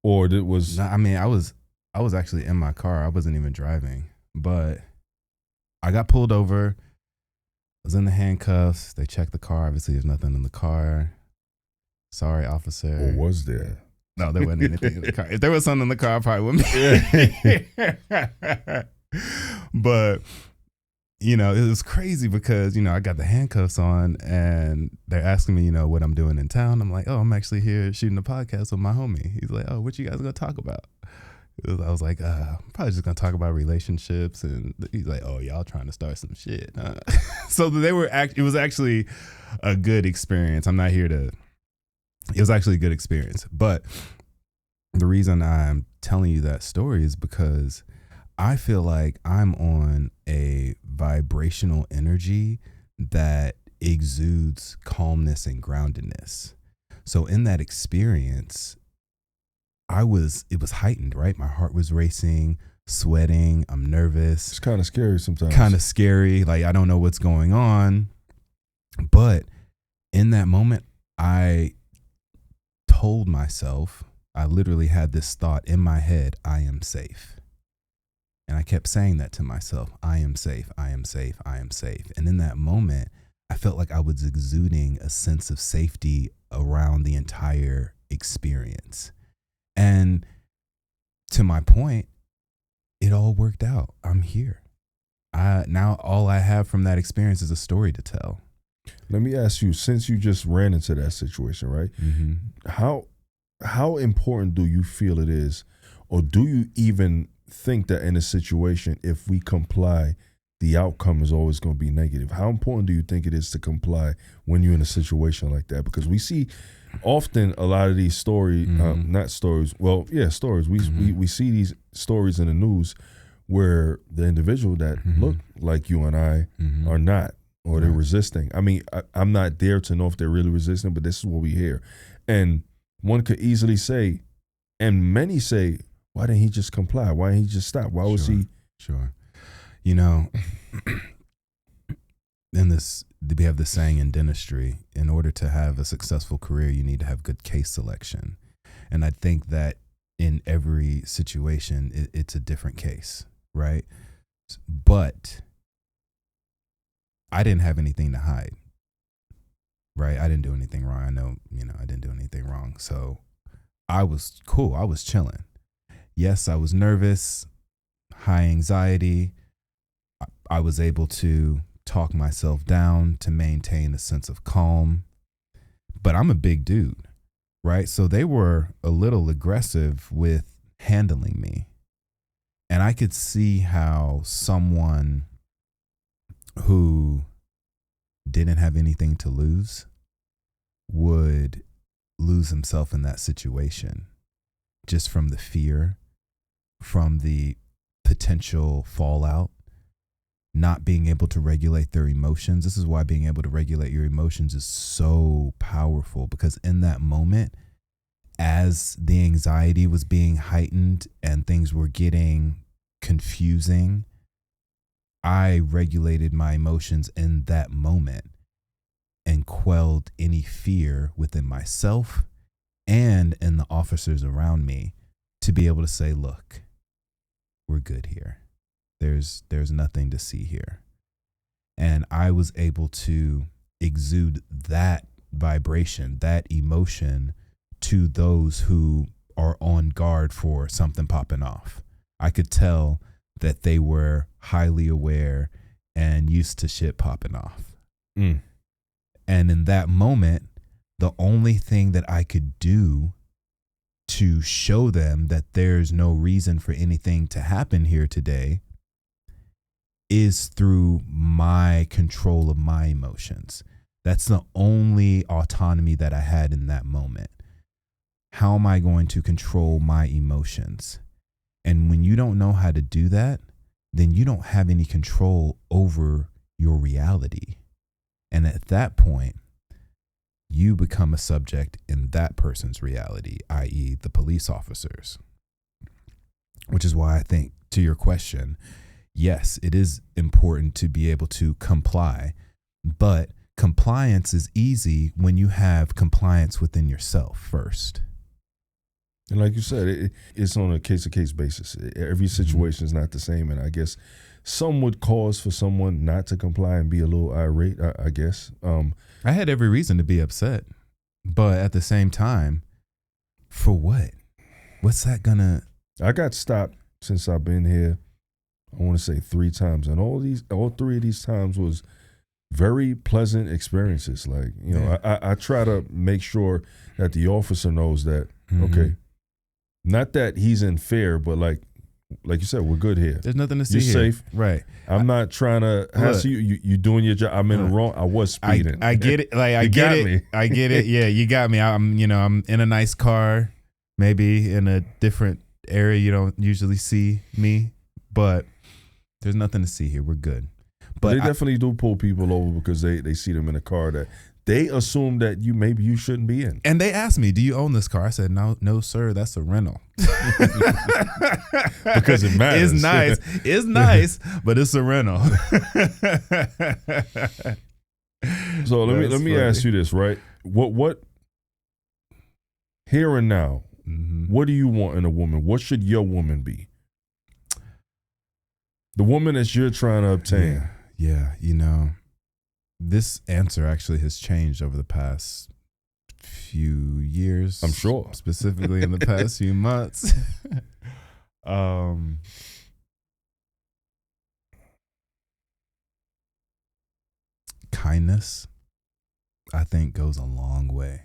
or it was? No, I mean, I was actually in my car. I wasn't even driving, but I got pulled over. I was in the handcuffs. They checked the car. Obviously, there's nothing in the car. Sorry, officer. Or was there? No, there wasn't anything in the car. If there was something in the car, I probably wouldn't be. But, it was crazy because, I got the handcuffs on and they're asking me, what I'm doing in town. I'm like, oh, I'm actually here shooting a podcast with my homie. He's like, oh, what you guys going to talk about? I was like, I'm probably just going to talk about relationships. And he's like, oh, y'all trying to start some shit. So it was actually a good experience. I'm not here to. It was actually a good experience. But the reason I'm telling you that story is because I feel like I'm on a vibrational energy that exudes calmness and groundedness. So in that experience, it was heightened, right? My heart was racing, sweating. I'm nervous. It's kind of scary sometimes. Kind of scary. Like, I don't know what's going on. But in that moment, I told myself, I literally had this thought in my head, I am safe. And I kept saying that to myself, I am safe, I am safe, I am safe. And in that moment, I felt like I was exuding a sense of safety around the entire experience. And to my point, it all worked out. I'm here. Now all I have from that experience is a story to tell. Let me ask you, since you just ran into that situation, right? Mm-hmm. How important do you feel it is, or do you even think that in a situation, if we comply, the outcome is always going to be negative? How important do you think it is to comply when you're in a situation like that? Because we see often a lot of these stories, stories. We see these stories in the news where the individual that look like you and I are not, or they're resisting. I mean, I'm not there to know if they're really resisting, but this is what we hear. And one could easily say, and many say, why didn't he just comply? Why didn't he just stop? Why was he? Sure. In this, we have the saying in dentistry, in order to have a successful career, you need to have good case selection. And I think that in every situation, it's a different case, right? But I didn't have anything to hide, right? I didn't do anything wrong. I know, I didn't do anything wrong. So I was cool. I was chilling. Yes, I was nervous, high anxiety. I was able to talk myself down to maintain a sense of calm. But I'm a big dude, right? So they were a little aggressive with handling me. And I could see how someone who didn't have anything to lose would lose himself in that situation, just from the fear, from the potential fallout, not being able to regulate their emotions. This is why being able to regulate your emotions is so powerful, because in that moment, as the anxiety was being heightened and things were getting confusing, I regulated my emotions in that moment and quelled any fear within myself and in the officers around me to be able to say, look, we're good here. There's nothing to see here. And I was able to exude that vibration, that emotion to those who are on guard for something popping off. I could tell that they were highly aware and used to shit popping off. And in that moment, the only thing that I could do to show them that there's no reason for anything to happen here today is through my control of my emotions. That's the only autonomy that I had in that moment. How am I going to control my emotions? And when you don't know how to do that, then you don't have any control over your reality. And at that point, you become a subject in that person's reality, i.e., the police officers. Which is why I think, to your question, yes, it is important to be able to comply, but compliance is easy when you have compliance within yourself first. And like you said, it's on a case-to-case basis. Every situation is not the same, and I guess some would cause for someone not to comply and be a little irate, I guess. I had every reason to be upset, but at the same time, for what? What's that gonna... I got stopped since I've been here, I want to say 3 times, and all 3 of these times was very pleasant experiences. Like, you know, I try to make sure that the officer knows that, okay, not that he's in fear, but like you said, we're good here. There's nothing to see You're here. safe. Right. I'm not trying to hassle you. You doing your job. I'm in the wrong. I was speeding. I get it. Like, I get it. Me. I get it. Yeah, you got me. I'm in a nice car, maybe in a different area you don't usually see me, but there's nothing to see here. We're good. But they definitely do pull people over because they see them in a car that they assume that you shouldn't be in. And they asked me, "Do you own this car?" I said, "No, sir. That's a rental." Because it matters. It's nice. It's nice, but it's a rental. So let me ask you this, right? What here and now? What do you want in a woman? What should your woman be? The woman that you're trying to obtain. Yeah. This answer actually has changed over the past few years. I'm sure. Specifically in the past few months. Kindness, I think, goes a long way.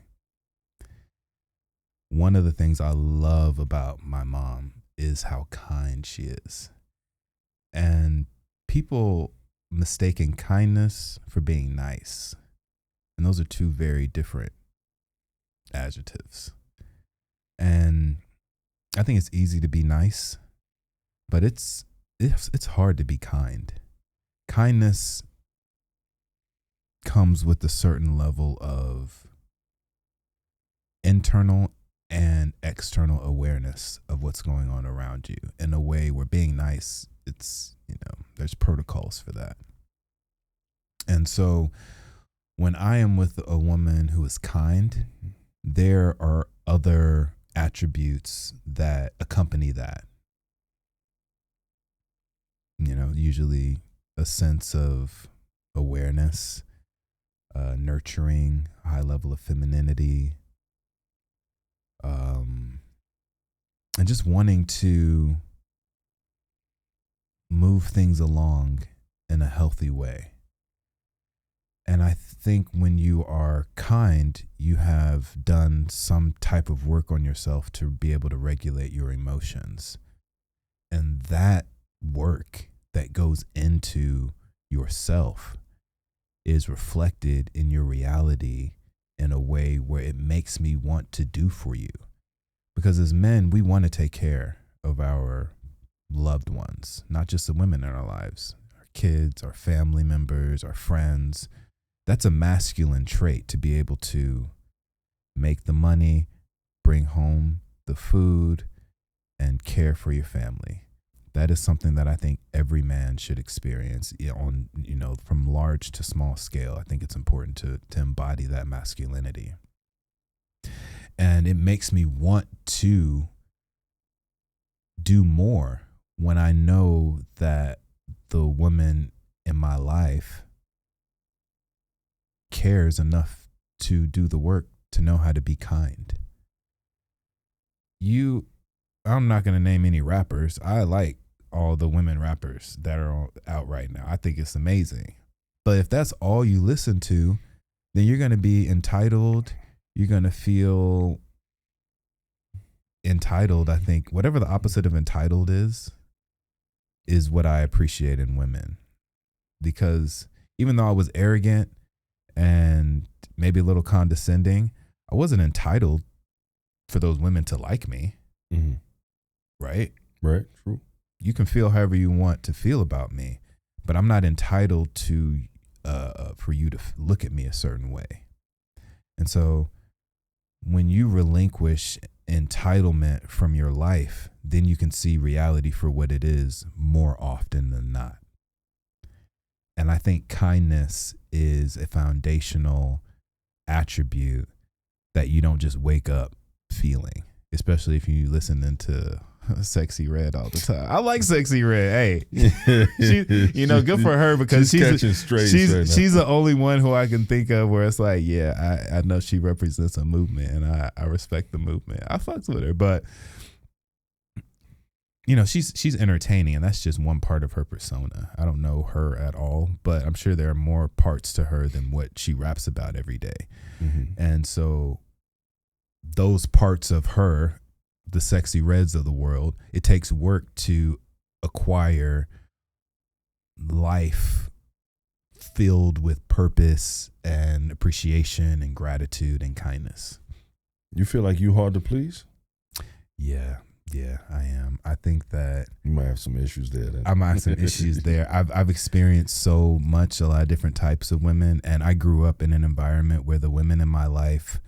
One of the things I love about my mom is how kind she is. And people mistaking kindness for being nice. And those are 2 very different adjectives. And I think it's easy to be nice, but it's hard to be kind. Kindness comes with a certain level of internal and external awareness of what's going on around you in a way where being nice, it's, there's protocols for that. And so when I am with a woman who is kind, there are other attributes that accompany that. Usually a sense of awareness, nurturing, a high level of femininity, and just wanting to move things along in a healthy way. And I think when you are kind, you have done some type of work on yourself to be able to regulate your emotions. And that work that goes into yourself is reflected in your reality in a way where it makes me want to do for you. Because as men, we want to take care of our loved ones, not just the women in our lives, our kids, our family members, our friends. That's a masculine trait, to be able to make the money, bring home the food, and care for your family. That is something that I think every man should experience on, from large to small scale. I think it's important to embody that masculinity. And it makes me want to do more when I know that the woman in my life cares enough to do the work to know how to be kind. I'm not going to name any rappers. I like all the women rappers that are out right now. I think it's amazing. But if that's all you listen to, then you're going to be entitled. You're going to feel entitled. I think whatever the opposite of entitled is what I appreciate in women. because even though I was arrogant and maybe a little condescending, I wasn't entitled for those women to like me. Mm-hmm. Right? Right. True. You can feel however you want to feel about me, but I'm not entitled to for you to look at me a certain way. And so when you relinquish entitlement from your life, then you can see reality for what it is more often than not. And I think kindness is a foundational attribute that you don't just wake up feeling, especially if you listen into Sexy Red all the time. I like Sexy Red. Hey, she, good for her, because she's catching strays right now. She's the only one who I can think of where it's like, yeah, I know she represents a movement, and I respect the movement. I fucks with her, but she's entertaining, and that's just one part of her persona. I don't know her at all, but I'm sure there are more parts to her than what she raps about every day. Mm-hmm. And so those parts of her, the Sexy Reds of the world, it takes work to acquire life filled with purpose and appreciation and gratitude and kindness. You feel like you hard to please? Yeah, I am. I think that you might have some issues there. Then. I might have some issues there. I've experienced so much, a lot of different types of women, and I grew up in an environment where the women in my life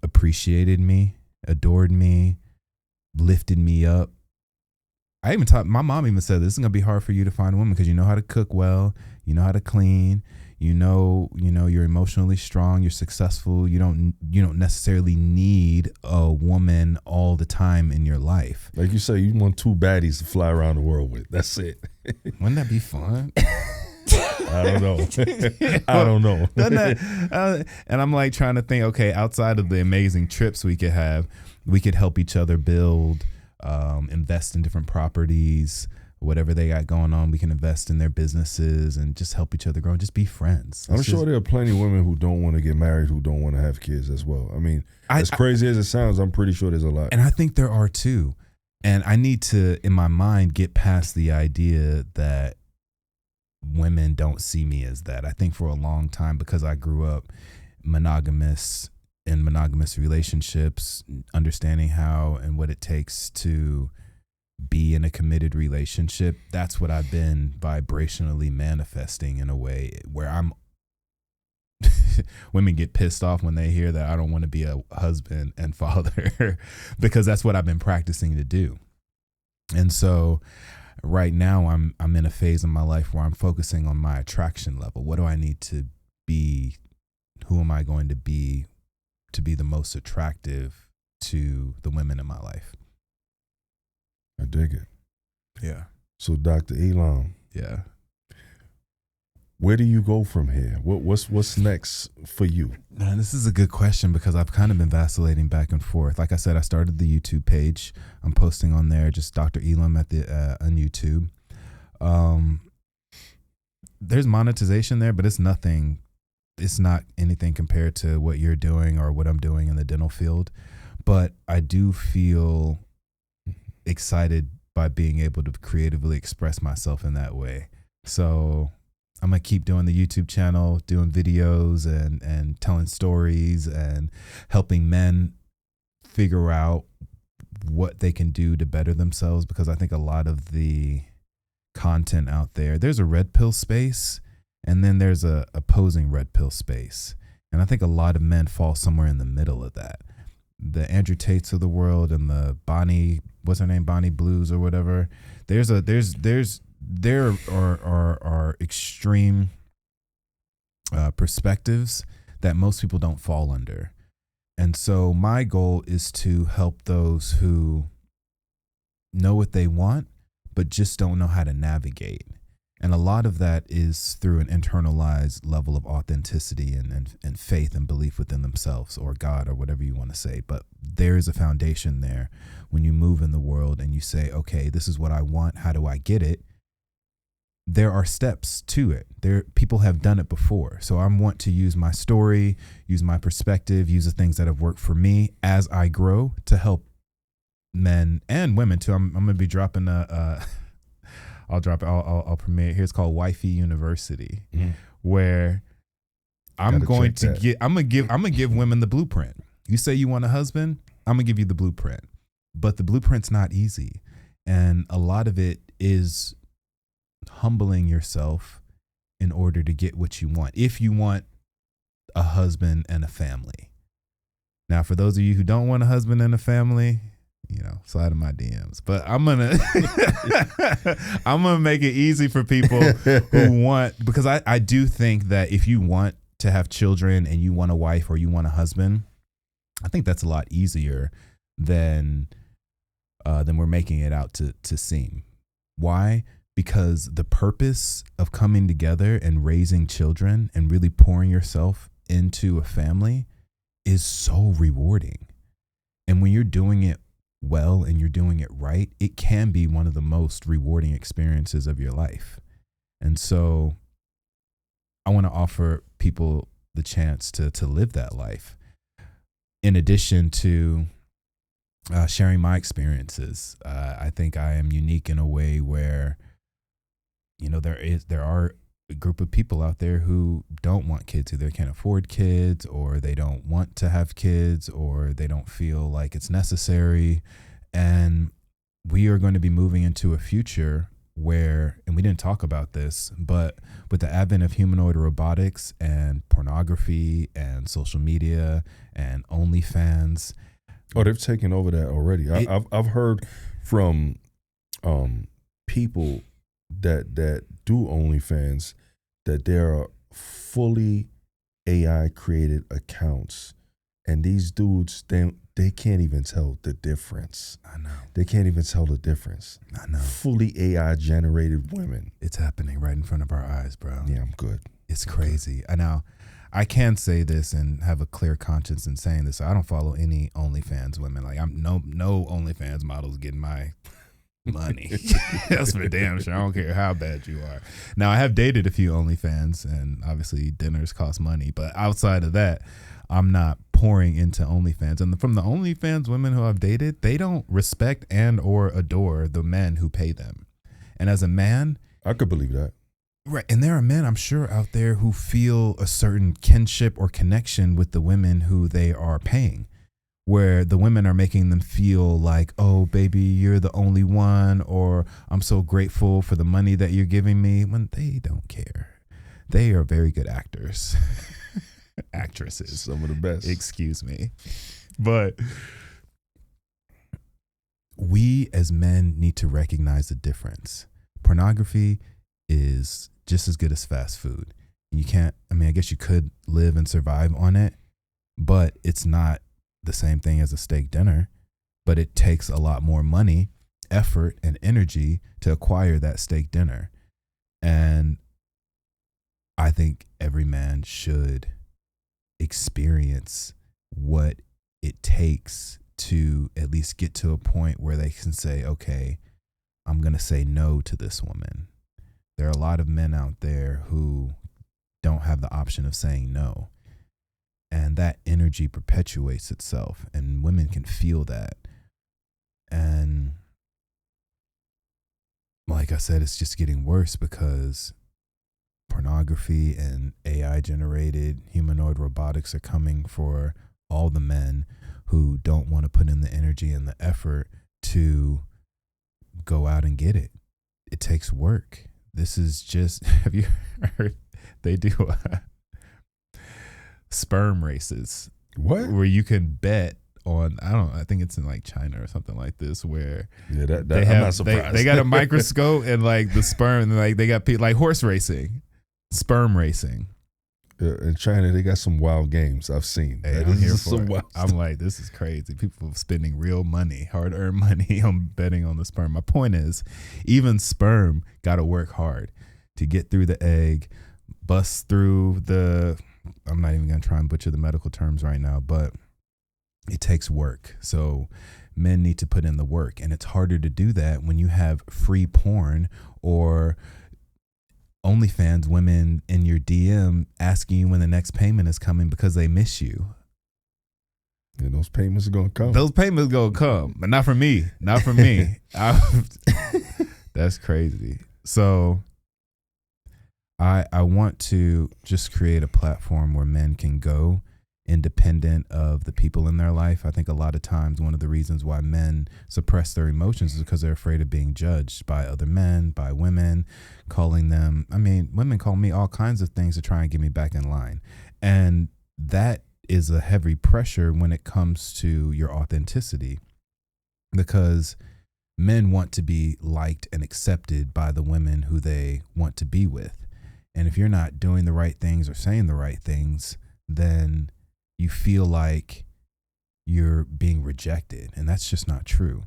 appreciated me, adored me, lifted me up. My mom even said, this is gonna be hard for you to find a woman because you know how to cook well, you know how to clean, you're emotionally strong, you're successful, you don't necessarily need a woman all the time in your life. Like you say, you want two baddies to fly around the world with. That's it. Wouldn't that be fun? I don't know. And I'm like trying to think, okay, outside of the amazing trips we could have, we could help each other build, invest in different properties, whatever they got going on. We can invest in their businesses and just help each other grow and just be friends. I'm sure there are plenty of women who don't want to get married, who don't want to have kids as well. I mean, as crazy as it sounds, I'm pretty sure there's a lot. And I think there are too. And I need to, in my mind, get past the idea that women don't see me as that. I think for a long time, because I grew up monogamous relationships, understanding how and what it takes to be in a committed relationship, that's what I've been vibrationally manifesting in a way where I'm women get pissed off when they hear that I don't want to be a husband and father because that's what I've been practicing to do. And so right now I'm in a phase in my life where I'm focusing on my attraction level. What do I need to be? Who am I going to be the most attractive to the women in my life? I dig it. Yeah. So Dr. Elom. Yeah. Where do you go from here? What's next for you? Man, this is a good question because I've kind of been vacillating back and forth. Like I said, I started the YouTube page. I'm posting on there, just Dr. Elom on YouTube. There's monetization there, but it's nothing. It's not anything compared to what you're doing or what I'm doing in the dental field. But I do feel excited by being able to creatively express myself in that way. So I'm going to keep doing the YouTube channel, doing videos and telling stories and helping men figure out what they can do to better themselves, because I think a lot of the content out there's a red pill space and then there's a opposing red pill space. And I think a lot of men fall somewhere in the middle of that. The Andrew Tates of the world and the Bonnie, what's her name? Bonnie Blues or whatever. There are extreme perspectives that most people don't fall under. And so my goal is to help those who know what they want, but just don't know how to navigate. And a lot of that is through an internalized level of authenticity and faith and belief within themselves or God or whatever you want to say. But there is a foundation there when you move in the world and you say, okay, this is what I want. How do I get it? There are steps to it. People have done it before. So I want to use my story, use my perspective, use the things that have worked for me as I grow to help men and women too. I'm going to be dropping I'll drop it. I'll premiere it here. It's called Wifey University, Mm. where I'm Gotta going check to that. I'm gonna give women the blueprint. You say you want a husband, I'm gonna give you the blueprint. But the blueprint's not easy. And a lot of it is humbling yourself in order to get what you want. If you want a husband and a family. Now, for those of you who don't want a husband and a family, you know, slide in my DMs. But I'm gonna make it easy for people who want, because I do think that if you want to have children and you want a wife or you want a husband, I think that's a lot easier than we're making it out to seem. Why? Because the purpose of coming together and raising children and really pouring yourself into a family is so rewarding. And when you're doing it well and you're doing it right, it can be one of the most rewarding experiences of your life. And so I want to offer people the chance to live that life. In addition to sharing my experiences, I think I am unique in a way where, you know, there are a group of people out there who don't want kids, either can't afford kids, or they don't want to have kids, or they don't feel like it's necessary. And we are going to be moving into a future where, and we didn't talk about this, but with the advent of humanoid robotics and pornography and social media and OnlyFans. Oh, they've taken over that already. I've heard from people that do OnlyFans that there are fully AI created accounts, and these dudes they can't even tell the difference. I know. They can't even tell the difference. I know. Fully AI generated women. It's happening right in front of our eyes, bro. Yeah, I'm good. It's crazy. I know. I can say this and have a clear conscience in saying this. I don't follow any OnlyFans women. Like, I'm no OnlyFans models getting my money. That's for damn sure. I don't care how bad you are. Now, I have dated a few OnlyFans, and obviously dinners cost money. But outside of that, I'm not pouring into OnlyFans. And from the OnlyFans women who I've dated, they don't respect and or adore the men who pay them. And as a man, I could believe that. right. And there are men, I'm sure, out there who feel a certain kinship or connection with the women who they are paying, where the women are making them feel like, oh, baby, you're the only one, or I'm so grateful for the money that you're giving me, when they don't care. They are very good actors. Actresses. Some of the best. Excuse me. But we as men need to recognize the difference. Pornography is just as good as fast food. You can't, I mean, I guess you could live and survive on it, but it's not the same thing as a steak dinner. But it takes a lot more money, effort, and energy to acquire that steak dinner. And I think every man should experience what it takes to at least get to a point where they can say, okay, I'm going to say no to this woman. There are a lot of men out there who don't have the option of saying no. And that energy perpetuates itself, and women can feel that. And like I said, it's just getting worse because pornography and AI generated humanoid robotics are coming for all the men who don't want to put in the energy and the effort to go out and get it. It takes work. This is just, have you heard they do sperm races? What? Where you can bet on, I think it's in like China or something like this, where Yeah, they I'm have, not surprised. they got a microscope and like the sperm, and like they got people like horse racing, sperm racing. In China, they got some wild games I've seen. Hey, I'm here for it. I'm like, this is crazy. People spending real money, hard-earned money on betting on the sperm. My point is, even sperm got to work hard to get through the egg, bust through the, I'm not even going to try and butcher the medical terms right now, but it takes work. So men need to put in the work, and it's harder to do that when you have free porn or OnlyFans women in your DM asking you when the next payment is coming because they miss you. Yeah, those payments are gonna come. Those payments gonna come, but not for me. Not for me. That's crazy. So I want to just create a platform where men can go independent of the people in their life. I think a lot of times one of the reasons why men suppress their emotions is because they're afraid of being judged by other men, by women, calling them, I mean, women call me all kinds of things to try and get me back in line. And that is a heavy pressure when it comes to your authenticity, because men want to be liked and accepted by the women who they want to be with. And if you're not doing the right things or saying the right things, then you feel like you're being rejected. And that's just not true.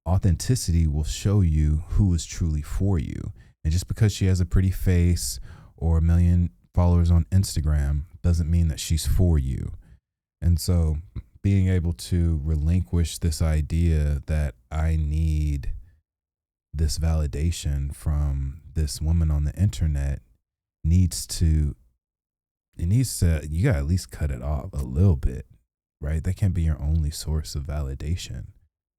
Authenticity will show you who is truly for you. And just because she has a pretty face or 1 million followers on Instagram doesn't mean that she's for you. And so being able to relinquish this idea that I need this validation from this woman on the internet needs to, you gotta at least cut it off a little bit, right? That can't be your only source of validation,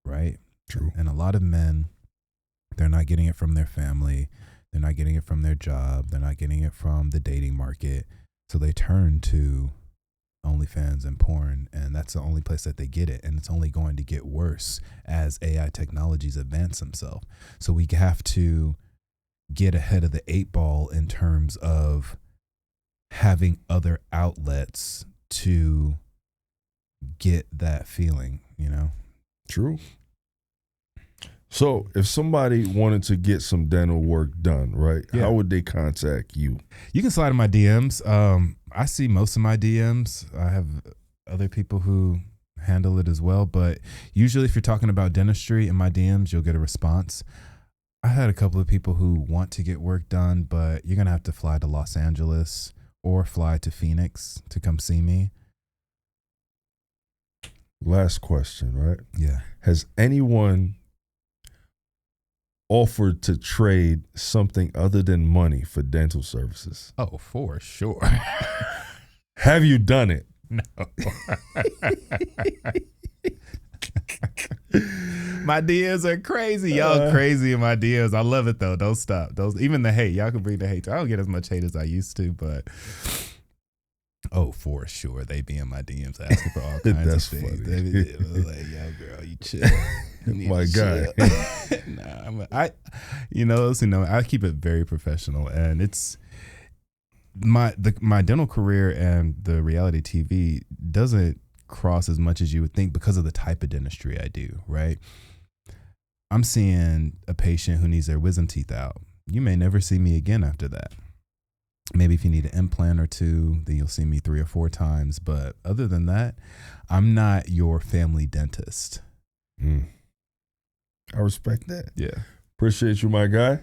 right? True. And a lot of men, they're not getting it from their family. They're not getting it from their job. They're not getting it from the dating market. So they turn to OnlyFans and porn, and that's the only place that they get it. And it's only going to get worse as AI technologies advance themselves. So we have to get ahead of the 8 ball in terms of having other outlets to get that feeling, you know? True. So if somebody wanted to get some dental work done, right, Yeah. how would they contact you? You can slide in my DMs. I see most of my DMs. I have other people who handle it as well. But usually if you're talking about dentistry in my DMs, you'll get a response. I had a couple of people who want to get work done, but you're going to have to fly to Los Angeles or fly to Phoenix to come see me. Last question, right? Yeah. Has anyone offered to trade something other than money for dental services? Oh, for sure. Have you done it? No. My DMs are crazy. Y'all crazy in my DMs. I love it though. Don't stop. Even the hate. Y'all can bring the hate. I don't get as much hate as I used to, but oh, for sure. They be in my DMs asking for all kinds That's of things. funny. They be like, yo, girl, you chill. You need My to guy. chill. I keep it very professional, and it's my dental career and the reality TV doesn't cross as much as you would think because of the type of dentistry I do, right? I'm seeing a patient who needs their wisdom teeth out. You may never see me again after that. Maybe if you need an implant or two, then you'll see me 3 or 4 times. But other than that, I'm not your family dentist. I respect that. Yeah. Appreciate you, my guy.